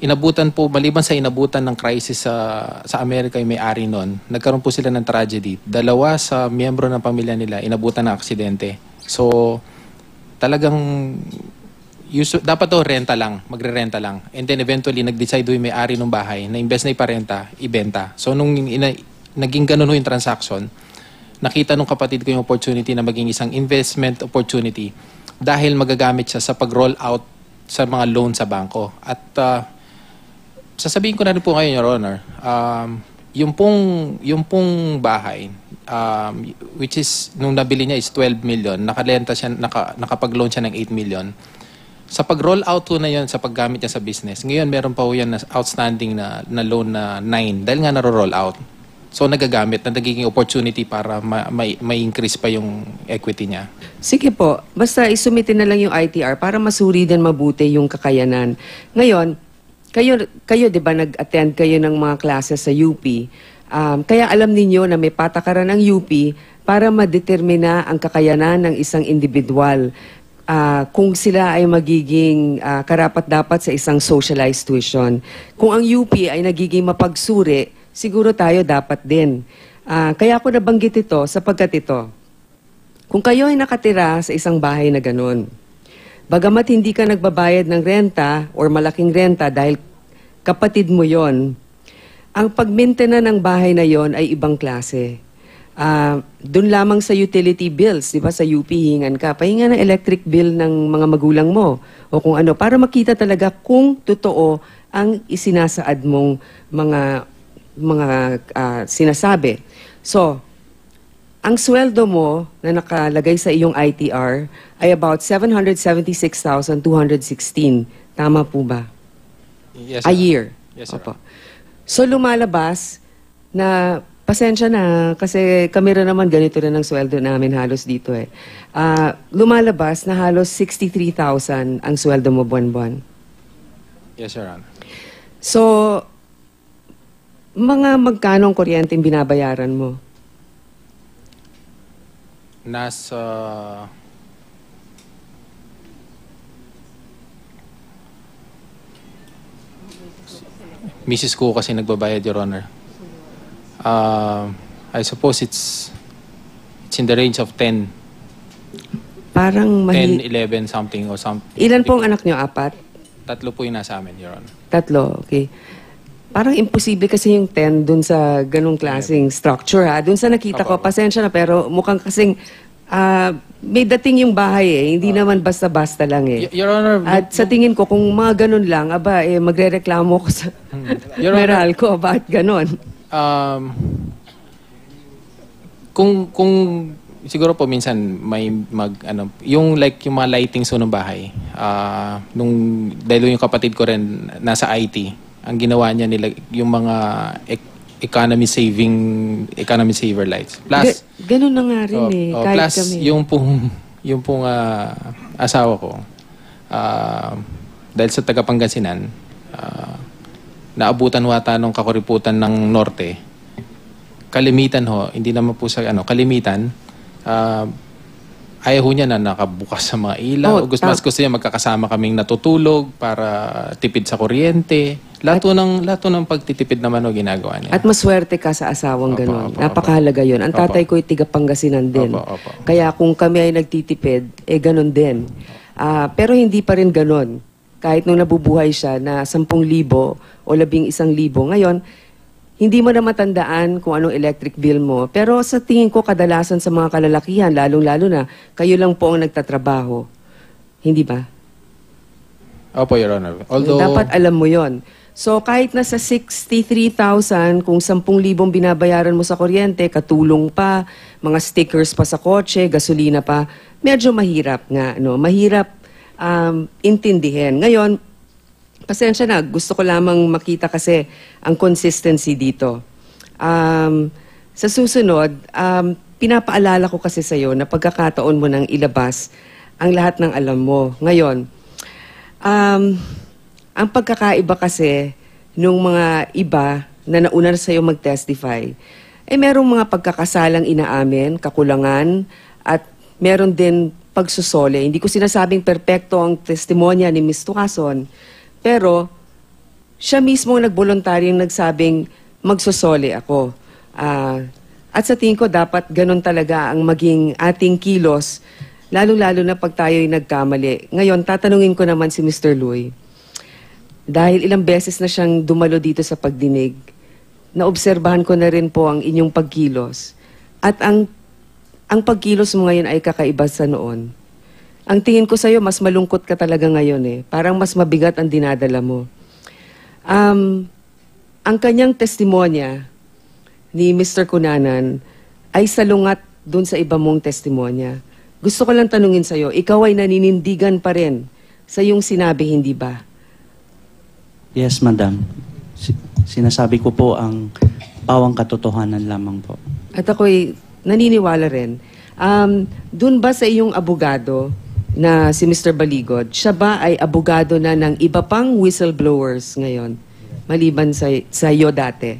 inabutan po, maliban sa inabutan ng crisis sa Amerika yung may-ari noon, nagkaroon po sila ng tragedy. 2 sa miyembro ng pamilya nila inabutan ng aksidente. So, talagang dapat to renta lang, magre-renta lang. And then eventually, nag-decide yung may-ari ng bahay na imbes na iparenta, ibenta. So, nung naging ganun yung transaction, nakita nung kapatid ko yung opportunity na maging isang investment opportunity dahil magagamit siya sa pag-roll out sa mga loan sa bangko. At sasabihin ko na rin po ngayon, Your Honor, yung pong bahay, which is, nung nabili niya is 12 million, nakalenta siya, nakapag-loan siya ng 8 million. Sa pag-roll out po na yun, sa paggamit niya sa business, ngayon meron pa po yan na outstanding na loan na 9 dahil nga naro-roll out. So nagagamit na nagiging opportunity para may increase pa yung equity niya. Sige po, basta isumitin na lang yung ITR para masuri din mabuti yung kakayanan. Ngayon, kayo 'di ba nag-attend kayo ng mga classes sa UP? Kaya alam ninyo na may patakaran ng UP para madetermina ang kakayanan ng isang individual. Kung sila ay magiging karapat-dapat sa isang socialized tuition. Kung ang UP ay nagiging mapagsuri, siguro tayo dapat din. Kaya ako nabanggit ito sapagkat ito. Kung kayo ay nakatira sa isang bahay na ganun, bagamat hindi ka nagbabayad ng renta or malaking renta dahil kapatid mo yon, ang pag-maintain ng bahay na yon ay ibang klase. Doon lamang sa utility bills, di ba, sa UP, hingan ka. Pahinga ng electric bill ng mga magulang mo o kung ano, para makita talaga kung totoo ang isinasaad mong mga sinasabi. So, ang sweldo mo na nakalagay sa iyong ITR ay about 776,216. Tama po ba? Yes, A year. Yes, sir. Opo. So, lumalabas na pasensya na, kasi kami rin naman ganito rin ang sweldo namin halos dito eh. Lumalabas na halos 63,000 ang sweldo mo buwan-buwan. Yes, Your Honor. So, mga magkano ang kuryenteng binabayaran mo? Nasa... Mrs. ko kasi nagbabayad, Your Honor. I suppose it's in the range of 10. Parang 10, 11, something or something. Ilan pong anak nyo? 4? 3 po yung nasa amin, Your Honor. 3, okay. Parang imposible kasi yung 10 dun sa ganung klaseng structure ha. Dun sa nakita ko, pasensya na pero mukhang kasing may dating yung bahay eh. Hindi naman basta-basta lang eh. Your Honor, At sa tingin ko, kung mga ganun lang, magre-reklamo ko sa Your Honor, Meralco, bakit ganun? Kung siguro po minsan may yung yung mga lightings ng bahay, dahil yung kapatid ko rin nasa IT, ang ginawa niya nila yung mga economy saver lights. Plus ganun na nga rin kahit plus kami. yung pong asawa ko, dahil sa taga Pangasinan, naabutan wata ng kakuriputan ng norte. Kalimitan hindi naman po sa kalimitan, ayaw niya na nakabukas sa mga ilaw. Gusto niya magkakasama kaming natutulog para tipid sa kuryente. Lahat ng pagtitipid naman ginagawa niya. At maswerte ka sa asawang ganun. Opo. Napakahalaga yun. Ang tatay ko ay tiga Pangasinan din. Opo. Kaya kung kami ay nagtitipid, ganun din. Pero hindi pa rin ganun. Kahit nung nabubuhay siya na 10,000 o 11,000. Ngayon, hindi mo na matandaan kung anong electric bill mo. Pero sa tingin ko, kadalasan sa mga kalalakihan, lalong-lalo na, kayo lang po ang nagtatrabaho. Hindi ba? Opo, Your Honor. Although, dapat alam mo yon. So kahit nasa 63,000, kung 10,000 binabayaran mo sa kuryente, katulong pa, mga stickers pa sa kotse, gasolina pa, medyo mahirap nga, no? Mahirap intindihin. Ngayon, pasensya na, gusto ko lamang makita kasi ang consistency dito. Sa susunod, pinapaalala ko kasi sa'yo na pagkakataon mo nang ilabas ang lahat ng alam mo. Ngayon, ang pagkakaiba kasi nung mga iba na nauna na sa'yo mag-testify, merong mga pagkakasalang inaamin, kakulangan, at meron din pagsusole. Hindi ko sinasabing perpekto ang testimonya ni Ms. Tucason, pero siya mismo nagboluntaryong nagsabing magsusole ako. At sa tingin ko, dapat ganun talaga ang maging ating kilos, lalo-lalo na pag tayo'y nagkamali. Ngayon, tatanungin ko naman si Mr. Luy, dahil ilang beses na siyang dumalo dito sa pagdinig, naobserbahan ko na rin po ang inyong pagkilos. At ang pagkilos mo ngayon ay kakaiba sa noon. Ang tingin ko sa'yo, mas malungkot ka talaga ngayon eh. Parang mas mabigat ang dinadala mo. Ang kanyang testimonya ni Mr. Cunanan ay salungat dun sa iba mong testimonya. Gusto ko lang tanungin sa'yo, ikaw ay naninindigan pa rin sa iyong sinabi, hindi ba? Yes, madam. Sinasabi ko po ang pawang katotohanan lamang po. At ako'y naniniwala rin. Dun ba sa iyong abogado na si Mr. Baligod, siya ba ay abogado na ng iba pang whistleblowers ngayon, maliban sa iyo dati?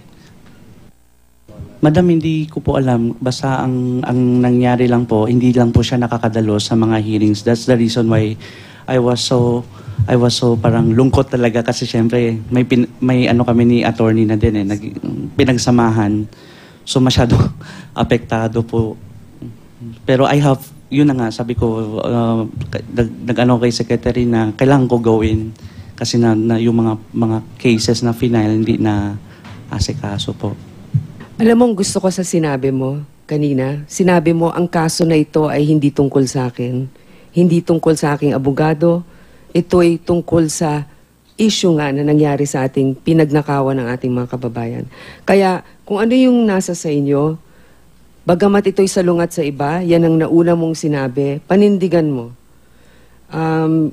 Madam, hindi ko po alam. Basta ang nangyari lang po, hindi lang po siya nakakadalo sa mga hearings. That's the reason why I was so parang lungkot talaga kasi syempre may ano kami ni attorney na din pinagsamahan. So masyado apektado po. Pero yun na nga, sabi ko, nag-ano kay secretary na kailangan ko gawin kasi na yung mga cases na final hindi na asikaso po. Alam mo, gusto ko sa sinabi mo kanina, sinabi mo ang kaso na ito ay hindi tungkol sa akin, hindi tungkol sa aking abogado, ito ay tungkol sa issue nga na nangyari sa ating pinagnakawan ng ating mga kababayan. Kaya kung ano yung nasa sa inyo, bagamat ito'y salungat sa iba, yan ang nauna mong sinabi, panindigan mo.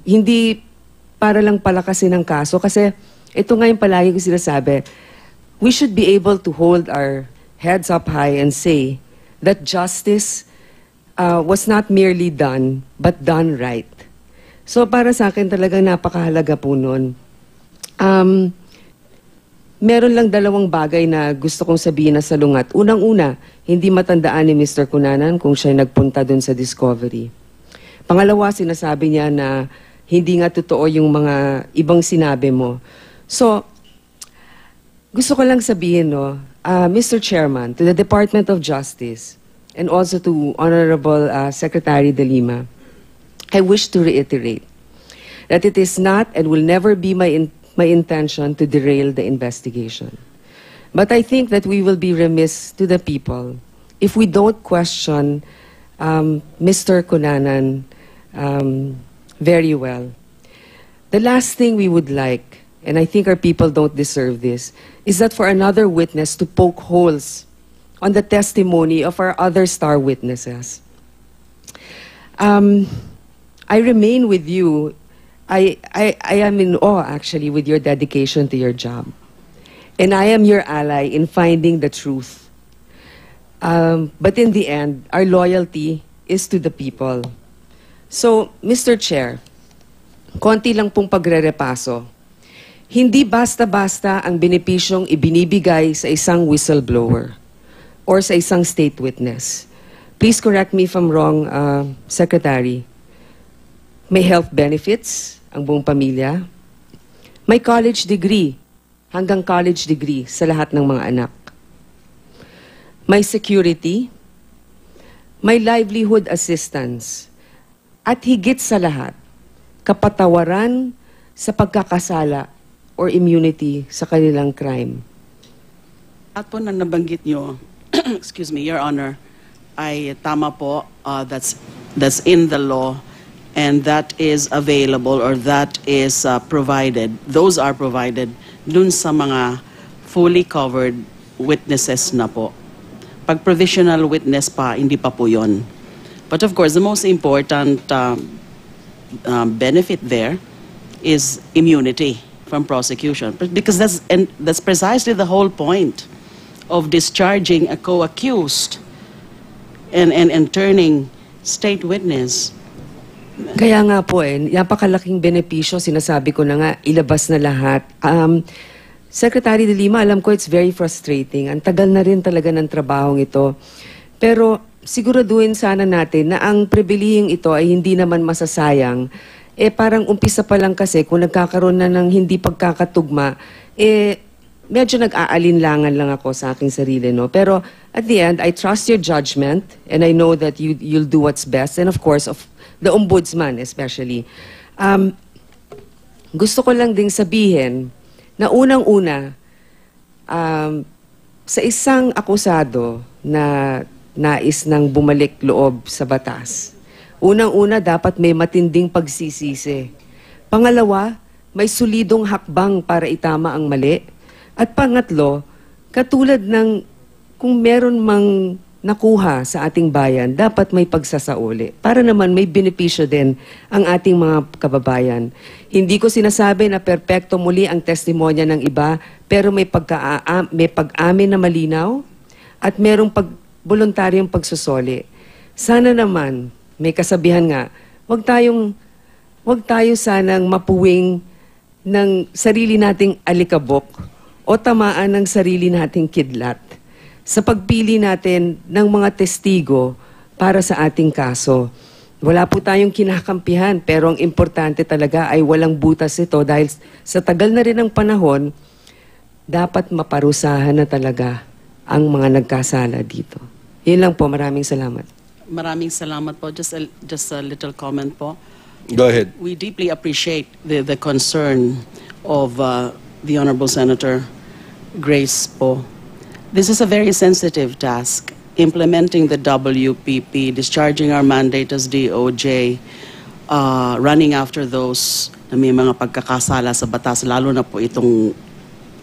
Hindi para lang palakasin ang kaso, kasi ito nga yung palagi ko sinasabi, we should be able to hold our heads up high and say that justice was not merely done, but done right. So para sa akin talagang napakahalaga po nun. Meron lang dalawang bagay na gusto kong sabihin na salungat. Unang-una, hindi matandaan ni Mr. Cunanan kung siya nagpunta dun sa Discovery. Pangalawa, sinasabi niya na hindi nga totoo yung mga ibang sinabi mo. So, gusto ko lang sabihin, no, Mr. Chairman, to the Department of Justice, and also to Honorable Secretary De Lima, I wish to reiterate that it is not and will never be my intention to derail the investigation. But I think that we will be remiss to the people if we don't question Mr. Cunanan very well. The last thing we would like, and I think our people don't deserve this, is that for another witness to poke holes on the testimony of our other star witnesses. I remain with you. I am in awe, actually, with your dedication to your job. And I am your ally in finding the truth. But in the end, our loyalty is to the people. So, Mr. Chair, konti lang pong pagre-repaso. Hindi basta-basta ang benepisyong ibinibigay sa isang whistleblower or sa isang state witness. Please correct me if I'm wrong, Secretary. May health benefits ang buong pamilya. May college degree, hanggang college degree sa lahat ng mga anak. May security. May livelihood assistance. At higit sa lahat, kapatawaran sa pagkakasala or immunity sa kanilang crime. At po na nabanggit nyo, excuse me, Your Honor, ay tama po, that's in the law, and that is available or that is provided. Those are provided dun sa mga fully covered witnesses na po. Pag provisional witness pa, hindi pa po yun. But of course, the most important benefit there is immunity from prosecution. Because that's precisely the whole point of discharging a co-accused and turning state witness. Kaya nga po napakalaking benepisyo, sinasabi ko na nga, ilabas na lahat. Secretary De Lima, alam ko it's very frustrating. Ang tagal na rin talaga ng trabahong ito. Pero siguraduhin sana natin na ang pribilehiyong ito ay hindi naman masasayang. Parang umpisa pa lang kasi kung nagkakaroon na ng hindi pagkakatugma, medyo nag-aalinlangan lang ako sa aking sarili, no? Pero at the end, I trust your judgment and I know that you'll do what's best. And of course, of the ombudsman especially. Gusto ko lang ding sabihin na unang-una, sa isang akusado na nais nang bumalik loob sa batas, unang-una dapat may matinding pagsisisi. Pangalawa, may solidong hakbang para itama ang mali. At pangatlo, katulad ng kung meron mang nakuha sa ating bayan, dapat may pagsasauli. Para naman may benepisyo din ang ating mga kababayan. Hindi ko sinasabi na perpekto muli ang testimonya ng iba, pero may pag-amin na malinaw at merong voluntaryong pagsusoli. Sana naman, may kasabihan nga, wag tayo sanang mapuwing ng sarili nating alikabok o tamaan ng sarili nating kidlat sa pagpili natin ng mga testigo para sa ating kaso. Wala po tayong kinakampihan, pero ang importante talaga ay walang butas ito dahil sa tagal na rin ng panahon, dapat maparusahan na talaga ang mga nagkasala dito. Yun lang po, maraming salamat. Maraming salamat po. Just a little comment po. Go ahead. We deeply appreciate the concern of the Honorable Senator Grace po. This is a very sensitive task, implementing the WPP, discharging our mandate as DOJ, running after those na may mga pagkakasala sa batas, lalo na po itong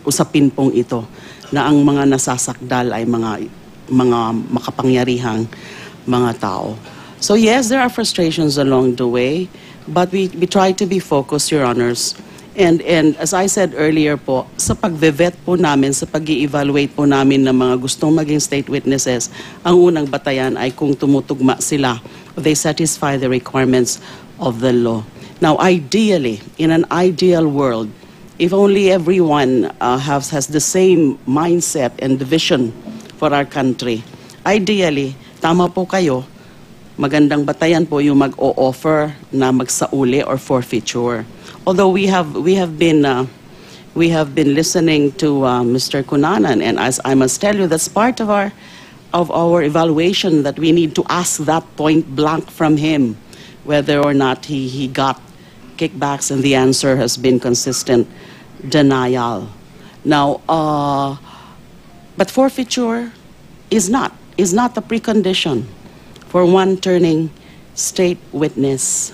usapin pong ito, na ang mga nasasakdal ay mga makapangyarihang mga tao. So yes, there are frustrations along the way, but we try to be focused, Your Honors. And as I said earlier po, sa pag-vet po namin, sa pag-i-evaluate po namin ng mga gustong maging state witnesses, ang unang batayan ay kung tumutugma sila, they satisfy the requirements of the law. Now, ideally, in an ideal world, if only everyone has the same mindset and vision for our country, ideally, tama po kayo, magandang batayan po yung mag-o-offer na magsauli or forfeiture. Although we have been listening to Mr. Cunanan, and as I must tell you, that's part of our evaluation, that we need to ask that point blank from him, whether or not he got kickbacks, and the answer has been consistent denial. Now, but forfeiture is not a precondition for one turning state witness.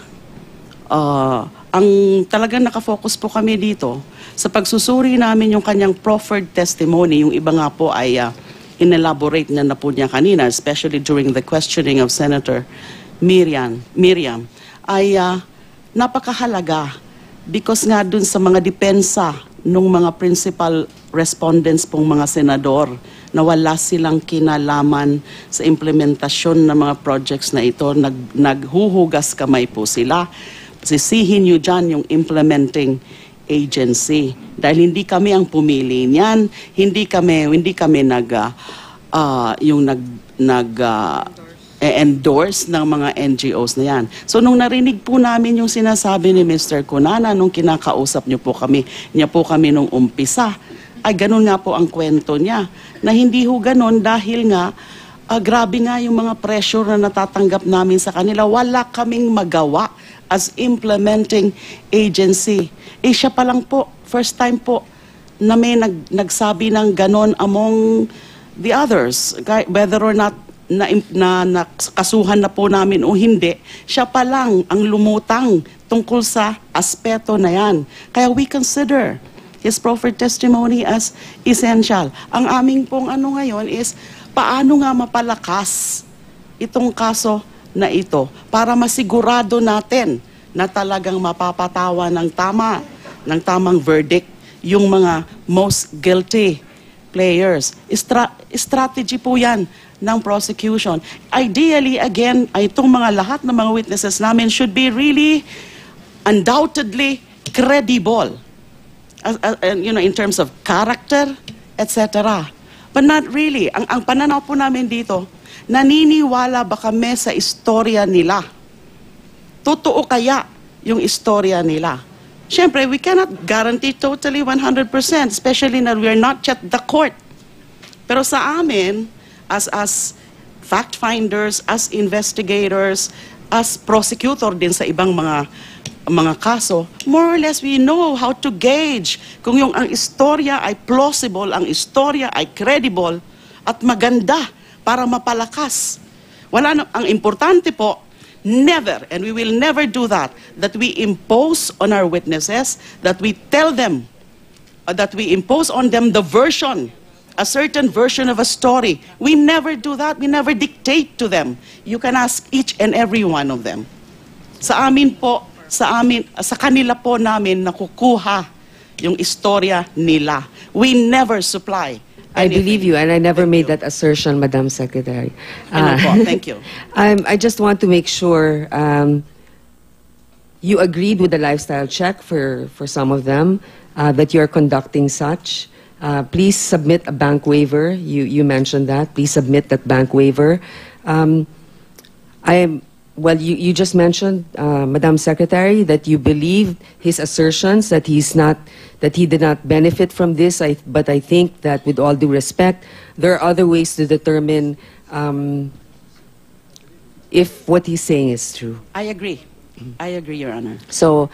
Ang talagang nakafocus po kami dito, sa pagsusuri namin yung kanyang proffered testimony, yung iba nga po ay inelaborate na po niya kanina, especially during the questioning of Senator Miriam, ay napakahalaga because nga dun sa mga depensa ng mga principal respondents pong mga senador na wala silang kinalaman sa implementasyon ng mga projects na ito, naghuhugas kamay po sila. Sisihin nyo dyan yung implementing agency. Dahil hindi kami ang pumili niyan, hindi kami endorse ng mga NGOs na yan. So nung narinig po namin yung sinasabi ni Mr. Cunanan, nung kinakausap niya po kami nung umpisa, ay ganun nga po ang kwento niya. Na hindi ho ganun dahil nga, grabe nga yung mga pressure na natatanggap namin sa kanila. Wala kaming magawa as implementing agency. Siya pa lang po, first time po, na may nagsabi ng ganon among the others. Whether or not na kasuhan na po namin o hindi, siya pa lang ang lumutang tungkol sa aspeto na yan. Kaya we consider his proffered testimony as essential. Ang aming pong ano ngayon is, paano nga mapalakas itong kaso na ito para masigurado natin na talagang mapapatawa ng tamang verdict yung mga most guilty players. Strategy po yan ng prosecution. Ideally, again, itong mga lahat ng mga witnesses namin should be really undoubtedly credible, in terms of character, etc. But not really. Ang pananaw po namin dito, naniniwala ba kami sa istorya nila? Totoo kaya yung istorya nila? Siyempre, we cannot guarantee totally 100%, especially na we are not yet the court. Pero sa amin, as fact finders, as investigators, as prosecutor din sa ibang mga kaso, more or less we know how to gauge kung ang istorya ay plausible, ang istorya ay credible at maganda para mapalakas. Ang importante po, never, and we will never do that we impose on our witnesses, that we tell them, that we impose on them a certain version of a story. We never do that. We never dictate to them. You can ask each and every one of them. Sa kanila po namin nakukuha yung istorya nila. We never supply I believe you, and I never made that assertion, Madam Secretary. Thank you. I just want to make sure you agreed with the lifestyle check for some of them, that you're conducting such. Please submit a bank waiver. You mentioned that. Please submit that bank waiver. You just mentioned, Madam Secretary, that you believe his assertions that he did not benefit from this. But I think that, with all due respect, there are other ways to determine if what he's saying is true. I agree, Your Honor. So,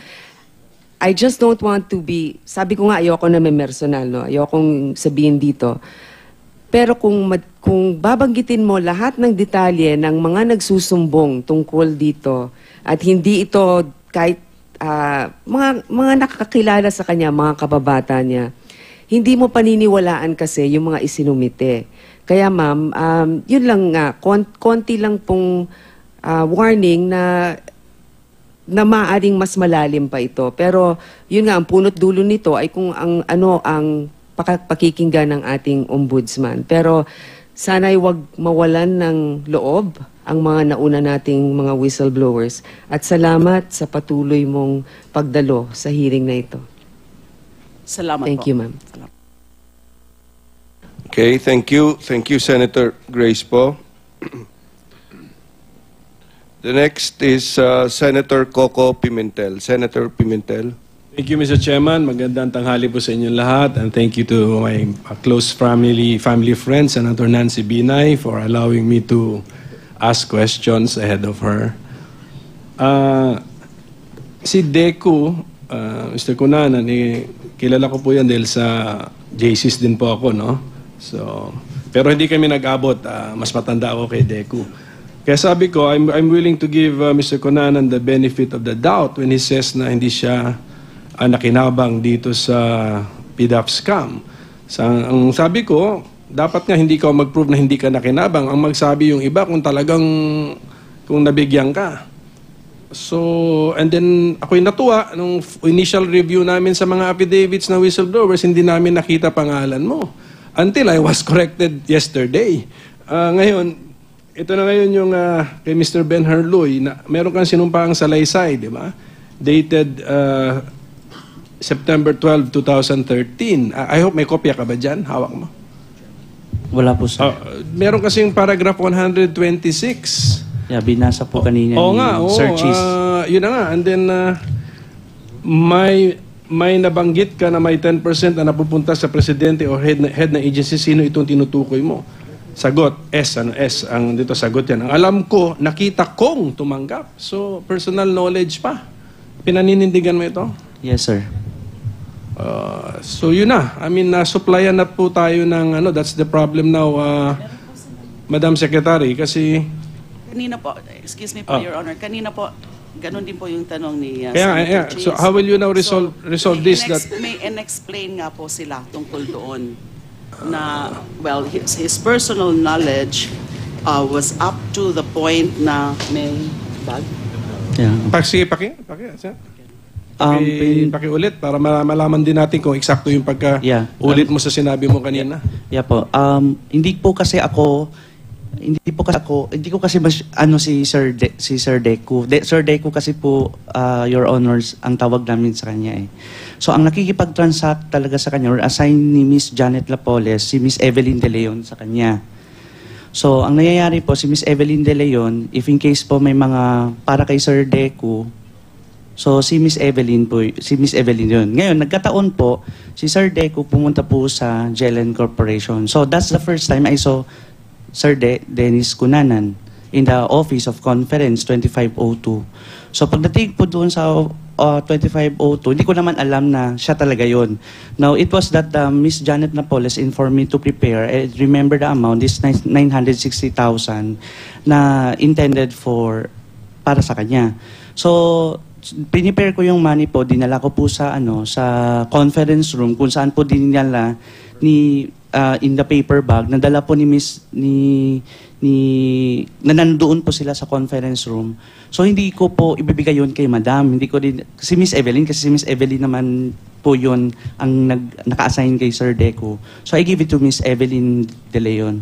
I just don't want to be, sabi ko nga, ayoko na may personal, no? Ayokong sabihin dito. Pero kung babanggitin mo lahat ng detalye ng mga nagsusumbong tungkol dito at hindi ito kahit mga nakakakilala sa kanya, mga kababata niya, hindi mo paniniwalaan kasi yung mga isinumite. Kaya ma'am, yun lang nga, konti lang pong warning na maaaring mas malalim pa ito. Pero yun nga, ang punot dulo nito ay kung ang pakikinggan ng ating ombudsman. Pero sana'y wag mawalan ng loob ang mga nauna nating mga whistleblowers. At salamat sa patuloy mong pagdalo sa hearing na ito. Salamat Thank po. you, ma'am. Okay, thank you. Thank you, Senator Grace po. The next is Senator Coco Pimentel. Senator Pimentel. Thank you, Mr. Chairman. Magandang tanghali po sa inyong lahat. And thank you to my close family friend, Senator Nancy Binay, for allowing me to ask questions ahead of her. Si Deku, Mr. Cunanan, kilala ko po yan dahil sa JCs din po ako, no? So, pero hindi kami nag-abot. Mas matanda ako kay Deku. Kaya sabi ko, I'm willing to give Mr. Cunanan the benefit of the doubt when he says na hindi siya nakinabang dito sa PDAF scam. Ang sabi ko, dapat nga hindi ka mag-prove na hindi ka nakinabang. Ang magsabi yung iba kung nabigyan ka. So, and then ako'y natuwa nung initial review namin sa mga affidavits na whistleblowers, hindi namin nakita pangalan mo. Until I was corrected yesterday. Ngayon, ito na ngayon yung kay Mr. Ben Herloy, na meron kang sinumpahang salaysay, di ba? Dated September 12, 2013. I hope may kopya ka ba dyan? Hawak mo. Wala po, sir. Meron kasing paragraph 126. Yeah, binasa po kanina ni Sir Cheese. Yun na nga. And then, may nabanggit ka na may 10% na napupunta sa presidente o head na agency. Sino itong tinutukoy mo? Sagot, S. Ang dito sagot yan. Ang alam ko, nakita kong tumanggap. So, personal knowledge pa. Pinaninindigan mo ito? Yes, sir. So, yun na. I mean, supplyan na po tayo ng, that's the problem now, Madam Secretary, kasi... Kanina po, excuse me po, Your Honor, kanina po, Ganon din po yung tanong ni Yeah. Senator So Chase. how will you now resolve this? That May explain nga po sila tungkol doon na, well, his personal knowledge was up to the point na may bag. Yeah. Pakiulit para malaman din natin kung eksakto yung Yeah. ulit mo sa sinabi mo kanina. Yeah po. Hindi ko kasi si Sir Deku. Sir Deku kasi po, Your Honors, ang tawag namin sa kanya eh. So ang nakikipag-transact talaga sa kanya or assign ni Miss Janet Lapoles, si Miss Evelyn De Leon sa kanya. So ang nangyayari po, si Miss Evelyn De Leon, if in case po may mga para kay Sir Deku, so si Miss Evelyn yun. Ngayon, nagkataon po, si Sir Deku pumunta po sa JLN Corporation. So that's the first time I saw Sir Dennis Cunanan in the Office of Conference 2502. So pagdating po doon sa 2502, hindi ko naman alam na siya talaga yun. Now, it was that Miss Janet Napoles informed me to prepare. I remember the amount is 960,000 na intended para sa kanya. So, prepare ko yung money po, dinala ko po sa conference room kung saan po dinala in the paper bag, nadala po ni na nandoon po sila sa conference room. So hindi ko po ibibigay yun kay Madam, hindi ko din si Miss Evelyn, kasi si Miss Evelyn naman po yun ang naka-assign kay Sir Deku. So I give it to Miss Evelyn De Leon.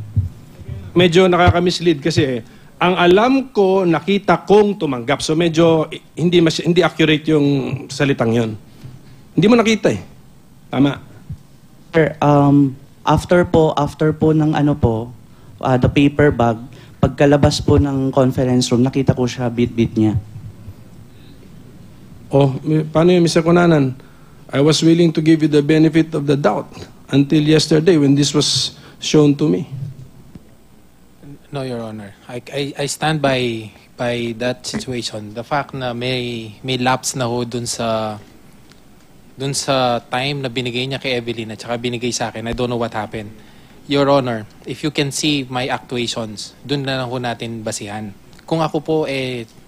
Medyo nakaka-mislead kasi ang alam ko, nakita kong tumanggap. So medyo hindi accurate yung salitang yon. Hindi mo nakita eh. Tama. Sir, after po ng the paper bag, pagkalabas po ng conference room, nakita ko siya, bit niya. Oh, paano yun, Mr. Cunanan? I was willing to give you the benefit of the doubt until yesterday when this was shown to me. No, Your Honor. I stand by that situation. The fact na may lapse na ho dun sa time na binigay niya kay Evelyn at saka binigay sa akin. I don't know what happened. Your Honor, if you can see my actuations, dun na lang ho natin basihan. Kung ako po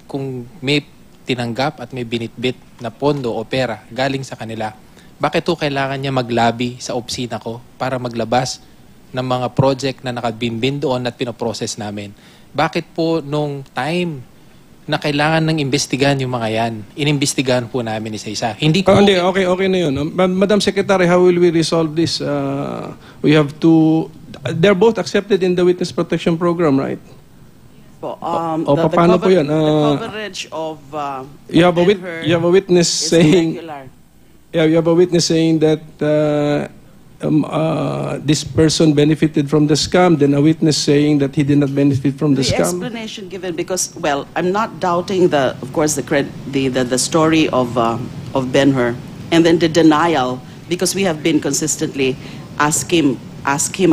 kung may tinanggap at may binitbit na pondo o pera galing sa kanila, bakit ho kailangan niya maglabi sa opisina ko para maglabas ng mga project na nakabimbin doon at pinoprocess namin? Bakit po nung time na kailangan ng imbestigahan yung mga yan, inimbestigahan po namin isa-isa? Hindi ko... Okay na yun. Madam Secretary, how will we resolve this? We have to... They're both accepted in the Witness Protection Program, right? Paano po yan? The coverage of you have a witness saying... irregular. Yeah, you have a witness saying that this person benefited from the scam, then a witness saying that he did not benefit from the scam. Explanation given because, well, I'm not doubting the story of Ben-Hur, and then the denial, because we have been consistently ask him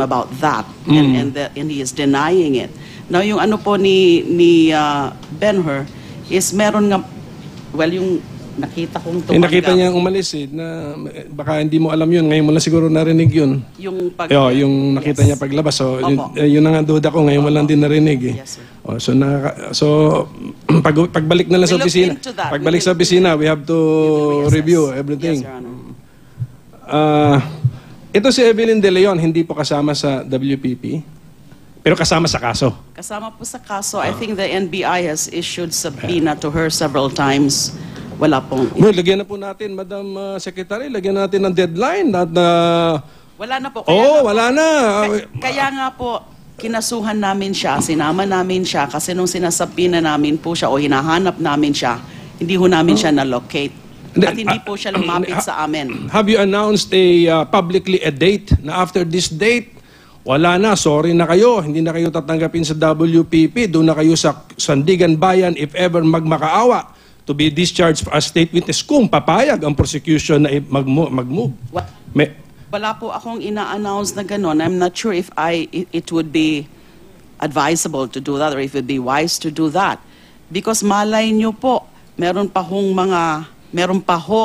about that, and he is denying it. Now, yung ano po ni Ben-Hur is meron nga, well, yung nakita kong tumanggap. Nakita niya umalis na baka hindi mo alam yun. Ngayon mo lang siguro narinig yun. Yung yung nakita niya paglabas. So, yun na nga duda ko. Ngayon mo lang din narinig eh. Yes, sir. Pagbalik na lang sa opisina. Pagbalik sa opisina, we have to review everything. Yes, Your Honor. Ito si Evelyn De Leon, hindi po kasama sa WPP. Pero kasama sa kaso. Kasama po sa kaso. I think the NBI has issued subpoena to her several times. Wala pong... Well, lagyan na po natin, Madam Secretary, lagyan natin ng deadline. Wala na po. Wala na. Kaya nga po, kinasuhan namin siya, sinama namin siya, kasi nung sinasabina namin po siya o hinahanap namin siya, hindi ho namin siya na-locate. At hindi po siya lumapit sa amin. Have you announced publicly a date na after this date, wala na, sorry na kayo, hindi na kayo tatanggapin sa WPP, doon na kayo sa Sandigan Bayan if ever magmakaawa to be discharged as state witness kung papayag ang prosecution na mag-move? Wala po akong ina-announce na gano'n. I'm not sure if it would be advisable to do that or if it would be wise to do that. Because malay nyo po, meron pa ho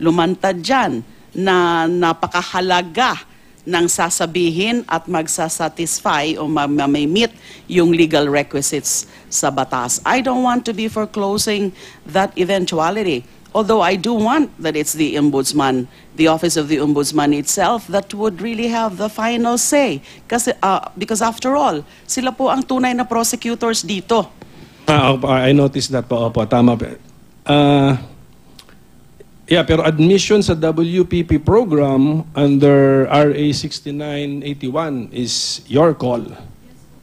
lumantad dyan na napakahalaga nang sasabihin at magsasatisfy o may meet yung legal requisites sa batas. I don't want to be foreclosing that eventuality. Although I do want that it's the Ombudsman, the Office of the Ombudsman itself that would really have the final say. Kasi, because after all, sila po ang tunay na prosecutors dito. I noticed that po. Opo, tama. Yeah, pero admission sa WPP program under RA 6981 is your call.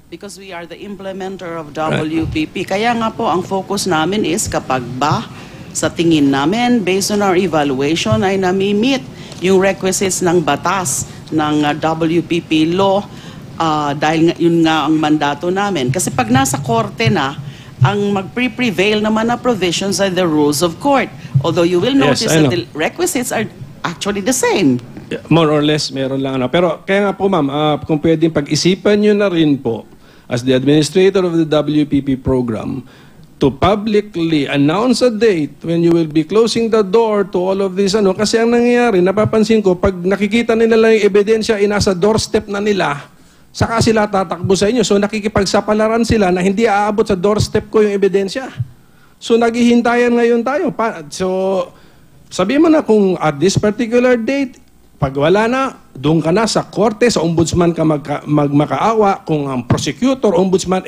Because we are the implementer of WPP. Kaya nga po, ang focus namin is kapag ba sa tingin namin, based on our evaluation, ay nami-meet yung requisites ng batas ng WPP law dahil yun nga ang mandato namin. Kasi pag nasa korte na, ang mag-prevail naman na provisions are the rules of court. Although you will notice that the requisites are actually the same. More or less, meron lang. Pero kaya nga po ma'am, kung pwedeng pag-isipan nyo na rin po as the administrator of the WPP program to publicly announce a date when you will be closing the door to all of this. Kasi ang nangyayari, napapansin ko, pag nakikita nila lang yung ebidensya, nasa doorstep na nila, saka sila tatakbo sa inyo. So nakikipagsapalaran sila na hindi aabot sa doorstep ko yung ebidensya. So naghihintayan ngayon tayo. So sabihin mo na kung at this particular date, pag wala na, doon ka na sa korte, sa ombudsman ka magmakaawa. Kung ang prosecutor, ombudsman,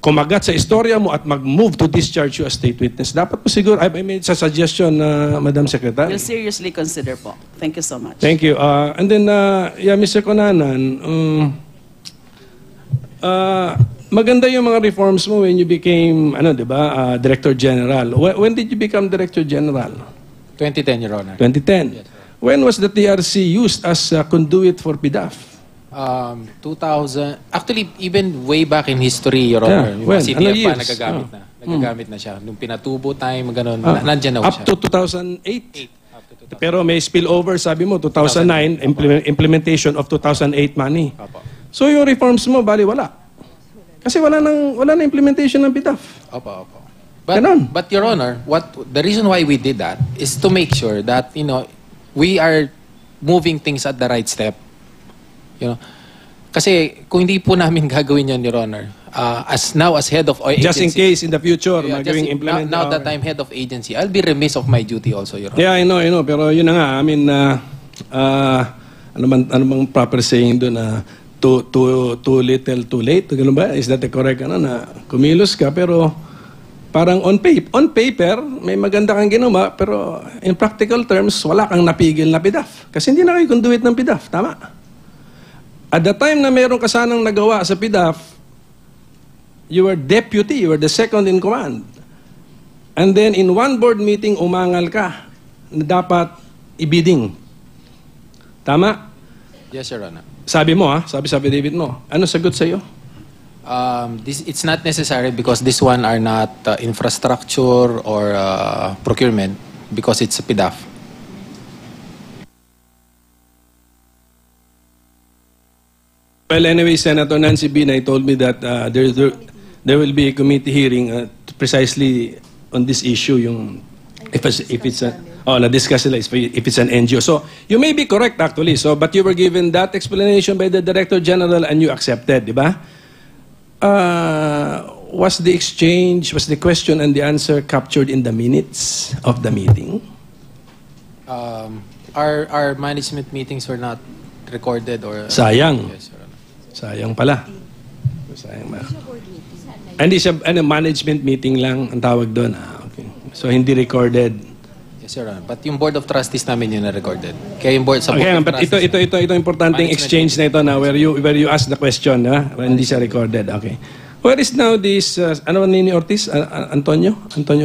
kumagat sa istorya mo at mag-move to discharge you as state witness. Dapat po siguro, I made a suggestion, Madam Secretary. We'll seriously consider po. Thank you so much. Thank you. And then, yeah, Mr. Conanan, maganda yung mga reforms mo when you became, Director General. When did you become Director General? 2010, Your Honor. 2010. Yes. When was the TRC used as a conduit for PDAF? 2000, actually, even way back in history, Your Honor, yung CDF pa nagagamit na siya. Nung pinatubo time, gano'n, nandyan na siya. Up to 2008. Pero may spillover, sabi mo, 2009, implementation of 2008 money. So yung reforms mo, bali wala. Kasi wala na implementation ng PDAF. Opo. But Your Honor, the reason why we did that is to make sure that, we are moving things at the right step. Kasi kung hindi po namin gagawin yan, Your Honor, as head of agency, just in case in the future, magawing implement. Now that I'm head of agency, I'll be remiss of my duty also, Your Honor. Yeah, I know. Pero yun na nga, I mean, ano bang proper saying doon na too little, too late? Ganun ba? Is that the correct, na kumilos ka, pero parang on paper, may maganda kang ginawa, pero in practical terms, wala kang napigil na PDAF. Kasi hindi na kayo conduit ng PDAF. Tama. At the time na meron ka sanang nagawa sa PDAF, you were deputy, you were the second in command. And then in one board meeting, umangal ka na dapat ibidding. Tama? Yes, Your Honor. Sabi mo, sabi David mo. Ano sagot sa'yo? It's not necessary because this one are not infrastructure or procurement because it's a PDAF. Well, anyway, Senator Nancy Binay told me that there will be a committee hearing precisely on this issue. If it's na-discuss nila if it's an NGO. So you may be correct actually. But you were given that explanation by the Director General and you accepted, di ba? Was the question and the answer captured in the minutes of the meeting? Our management meetings were not recorded or... Sayang. Yes, Your Honor. Sayang pala. Sayang ba? Hindi siya, management meeting lang ang tawag doon. Okay. So hindi recorded. Yes, Your Honor. But yung Board of Trustees namin yun na-recorded. Kaya yung board sa Board okay, of but Trustees... ito importanteng exchange na ito na where you ask the question, hindi siya recorded. Okay. Where is now this, ni Ortiz? Antonio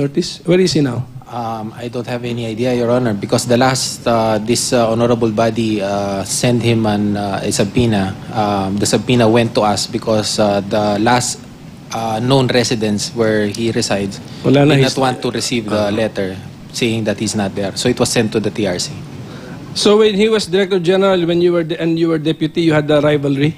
Ortiz? Where is he now? I don't have any idea, Your Honor, because the last, this honorable body sent him a subpoena. The subpoena went to us because the last known residence where he resides did not want to receive the letter saying that he's not there. So it was sent to the TRC. So when he was Director General, when you were deputy, you had the rivalry?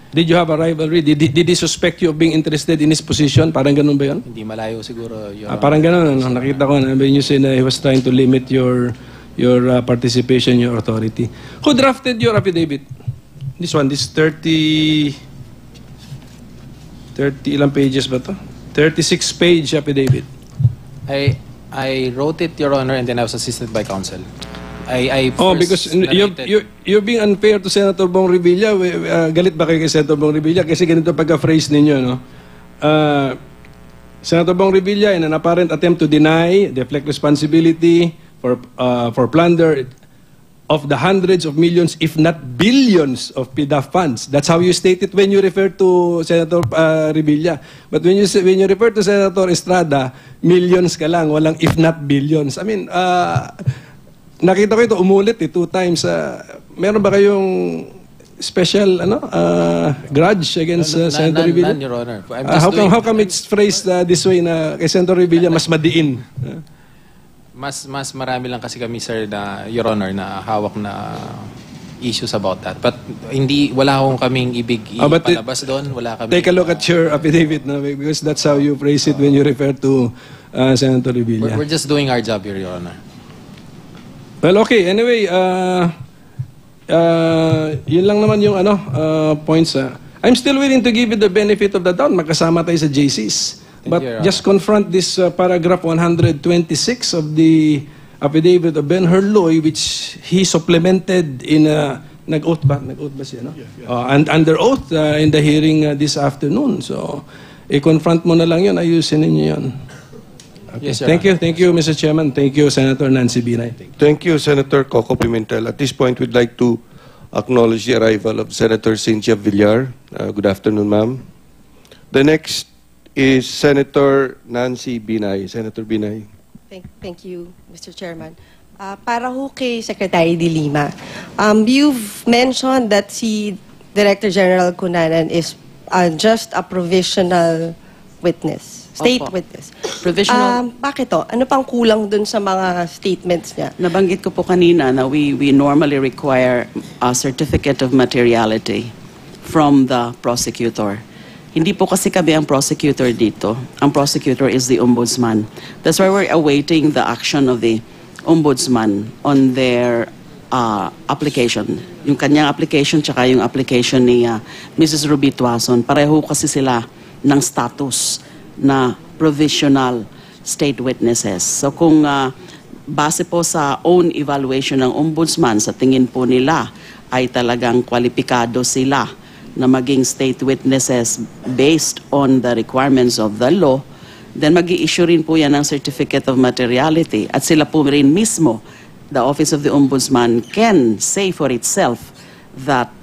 Did you have a rivalry? Did he suspect you of being interested in his position? Parang ganun ba yun? Hindi malayo siguro. Parang ganun. Nakita ko na you said he was trying to limit your your participation, your authority. Who drafted your affidavit? This one, this 30 ilang pages ba to? 36-page affidavit. I wrote it, Your Honor, and then I was assisted by counsel. Because you're being unfair to Senator Bong Revilla. Galit ba kayo kay Senator Bong Revilla? Kasi ganito pagka-phrase ninyo, no? Senator Bong Revilla, in an apparent attempt to deny, deflect responsibility for plunder of the hundreds of millions, if not billions, of PDAF funds. That's how you state it when you refer to Senator Revilla. But when you refer to Senator Estrada, millions ka lang, walang if not billions. I mean, nakita ko ito umulit 2 times. Meron ba kayong special grudge against Senator Revilla? None, Your Honor. How come it's phrased this way na kay Senator Revilla mas madiin? Mas marami lang kasi kami, sir, na, Your Honor, na hawak na issues about that. But wala akong kaming ibig ipalabas doon. Wala kami. Take a look at your affidavit, no? Because that's how you phrase it when you refer to Senator Revilla. We're just doing our job here, Your Honor. Well, okay. Anyway, yun lang naman yung points. I'm still willing to give you the benefit of the doubt. Magkasama tayo sa JCs. But just confront this paragraph 126 of the affidavit of Ben Herloy, which he supplemented in nag-oath ba siya, no? And under oath in the hearing this afternoon. So, i-confront mo na lang yun, ayusin ninyo yun. Okay. Yes, Your Thank you, Mr. Chairman. Thank you, Senator Nancy Binay. Thank you, Senator Coco Pimentel. At this point, we'd like to acknowledge the arrival of Senator Cynthia Villar. Good afternoon, ma'am. The next is Senator Nancy Binay. Senator Binay. Thank you, Mr. Chairman. Para ho kay Secretary De Lima, you've mentioned that si Director General Cunanan is just a provisional witness, state Opo. witness. Provisional. Bakit to? Ano pang kulang dun sa mga statements niya? Nabanggit ko po kanina na we normally require a certificate of materiality from the prosecutor. Hindi po kasi kami ang prosecutor dito. Ang prosecutor is the ombudsman. That's why we're awaiting the action of the ombudsman on their application. Yung kanyang application tsaka yung application ni Mrs. Ruby Tuason. Pareho kasi sila ng status na provisional state witnesses. So kung base po sa own evaluation ng ombudsman, sa tingin po nila ay talagang kwalipikado sila na maging state witnesses based on the requirements of the law, then mag-i-issue rin po yan ng certificate of materiality. At sila po rin mismo, the Office of the Ombudsman can say for itself that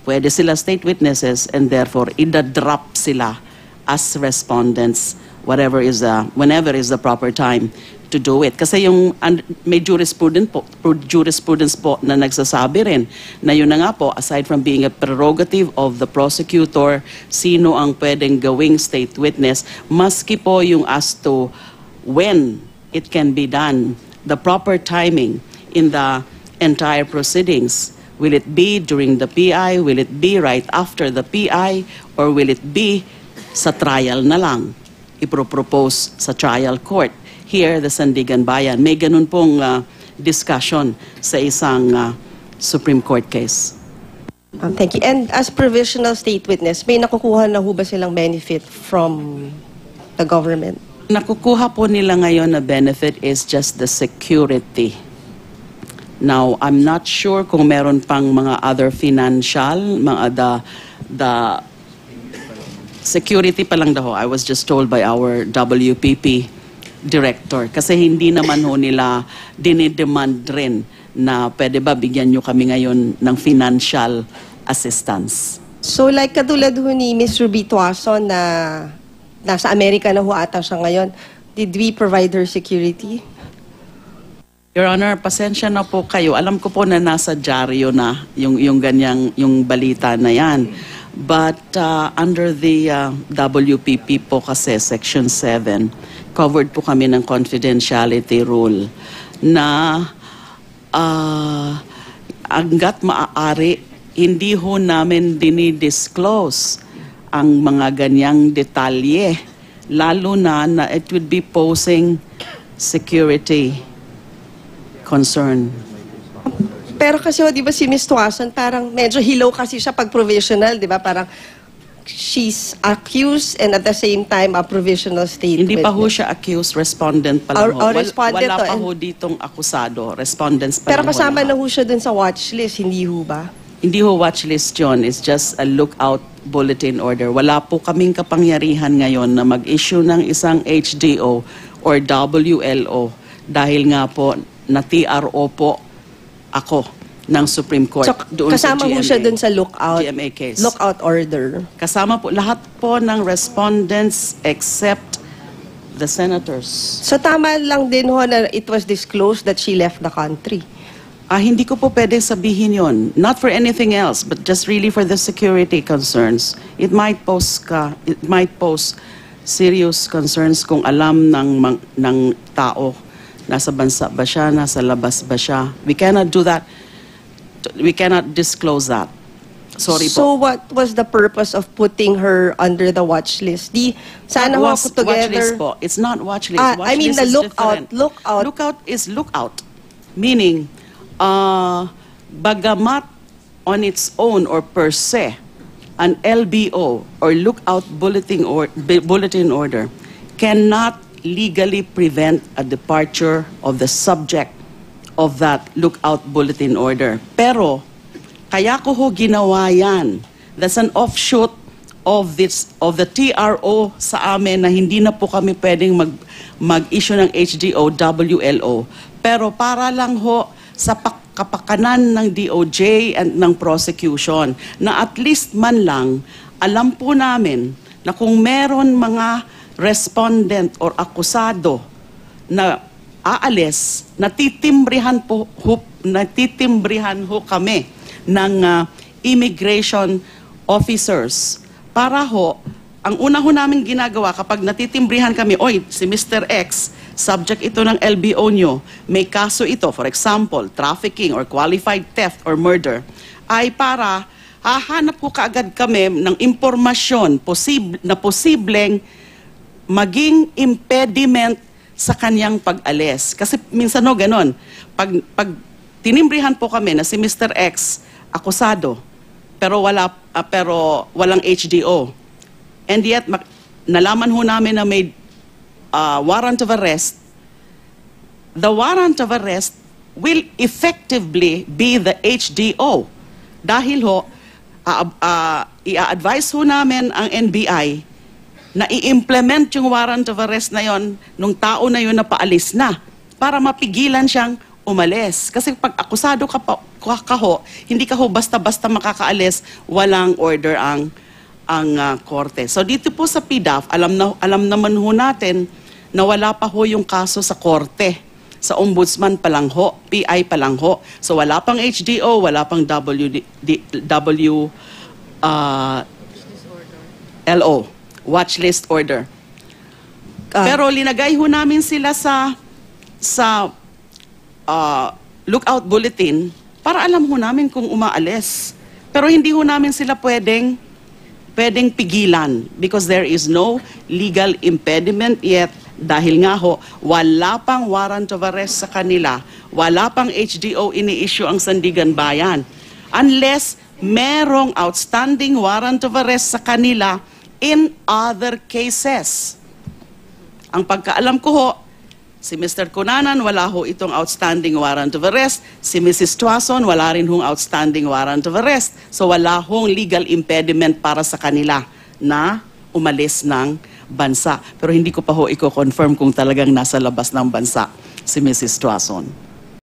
pwede sila state witnesses and therefore ida-drop sila as respondents whenever is the proper time to do it. Kasi yung may jurisprudence po na nagsasabi rin na yun na nga po, aside from being a prerogative of the prosecutor, sino ang pwedeng gawing state witness, maski po yung as to when it can be done, the proper timing in the entire proceedings. Will it be during the PI? Will it be right after the PI? Or will it be sa trial na lang? Ipropropose sa trial court. Here, the Sandigan Bayan, may ganun pong discussion sa isang Supreme Court case. Thank you. And as provisional state witness, may nakukuha na ho ba silang benefit from the government? Nakukuha po nila ngayon na benefit is just the security. Now, I'm not sure kung meron pang mga other financial, the security pa lang daw. I was just told by our WPP director. Kasi hindi naman ho nila dinidemand rin na pwede ba bigyan nyo kami ngayon ng financial assistance. So like katulad ho ni Ms. Ruby Tuason na nasa Amerika na ho ata siya ngayon, did we provide her security? Your Honor, pasensya na po kayo. Alam ko po na nasa dyaryo na yung ganyang yung balita na yan. But under the WPP po kasi Section 7, covered po kami ng confidentiality rule na hanggat maaari, hindi ho namin dinidisclose ang mga ganyang detalye, lalo na it would be posing security concern. Pero kasi, di ba si Ms. Tuason, parang medyo hilaw kasi siya pag provisional, di ba? Parang she's accused and at the same time a provisional state Hindi pa ho witness. siya accused, respondent pa lang ho. Respondent Wala to, pa and- ho ditong akusado, respondents pa Pero lang ho kasama lahat. na ho siya dun sa watchlist, hindi ho ba? Hindi ho watchlist yun. It's just a lookout bulletin order. Wala po kaming kapangyarihan ngayon na mag-issue ng isang HDO or WLO dahil nga po na TRO po ako ng Supreme Court. So, doon kasama sa ho GMA, siya dun sa GMA case. lookout order. Kasama po lahat po ng respondents except the senators. So tama lang din ho na it was disclosed that she left the country. Hindi ko po pwede sabihin yon. Not for anything else, but just really for the security concerns. It might pose serious concerns kung alam ng tao nasa bansa ba siya, nasa labas ba siya. We cannot do that. We cannot disclose that. Sorry So po. what was the purpose of putting her under the watch list? Sana That ho was ako together. watchlist po. It's not watchlist. I mean Watchlist the is lookout. different. Lookout. Lookout is lookout. Meaning, bagamat on its own or per se, an LBO or lookout bulletin order cannot legally prevent a departure of the subject of that lookout bulletin order. Pero, kaya ko ho ginawa yan. That's an offshoot of the TRO sa amin na hindi na po kami pwedeng mag-issue ng HDO, WLO. Pero para lang ho sa kapakanan ng DOJ and ng prosecution na at least man lang alam po namin na kung meron mga respondent or akusado na aalis, natitimbrihan ho kami ng immigration officers para ho, ang una ho namin ginagawa kapag natitimbrihan kami, oy, si Mr. X, subject ito ng LBO nyo, may kaso ito, for example, trafficking or qualified theft or murder, ay para hahanap ko kaagad kami ng impormasyon na posibleng maging impediment sa kanyang pag-alis. Kasi minsan no, ganon. Pag tinimbrihan po kami na si Mr. X, akusado, pero walang HDO. And yet, nalaman ho namin na may warrant of arrest. The warrant of arrest will effectively be the HDO. Dahil ho, i-advise ho namin ang NBI na i-implement yung warrant of arrest na yon nung tao na yun na paalis na para mapigilan siyang umalis. Kasi pag akusado ka ho, hindi ka ho basta-basta makakaalis, walang order ang korte. So dito po sa PDAF, alam naman ho natin na wala pa ho yung kaso sa korte. Sa ombudsman pa lang ho, PI pa lang ho. So wala pang HDO, wala pang LO, watchlist order. Pero linagay ho namin sila sa lookout bulletin para alam ho namin kung umaalis. Pero hindi ho namin sila pwedeng pigilan because there is no legal impediment yet dahil nga ho, wala pang warrant of arrest sa kanila, wala pang HDO ini-issue ang Sandigan Bayan. Unless merong outstanding warrant of arrest sa kanila in other cases. Ang pagkaalam ko ho, si Mr. Cunanan, wala ho itong outstanding warrant of arrest. Si Mrs. Tuason, wala rin hong outstanding warrant of arrest. So wala hong legal impediment para sa kanila na umalis ng bansa. Pero hindi ko pa ho i-confirm kung talagang nasa labas ng bansa si Mrs. Tuason.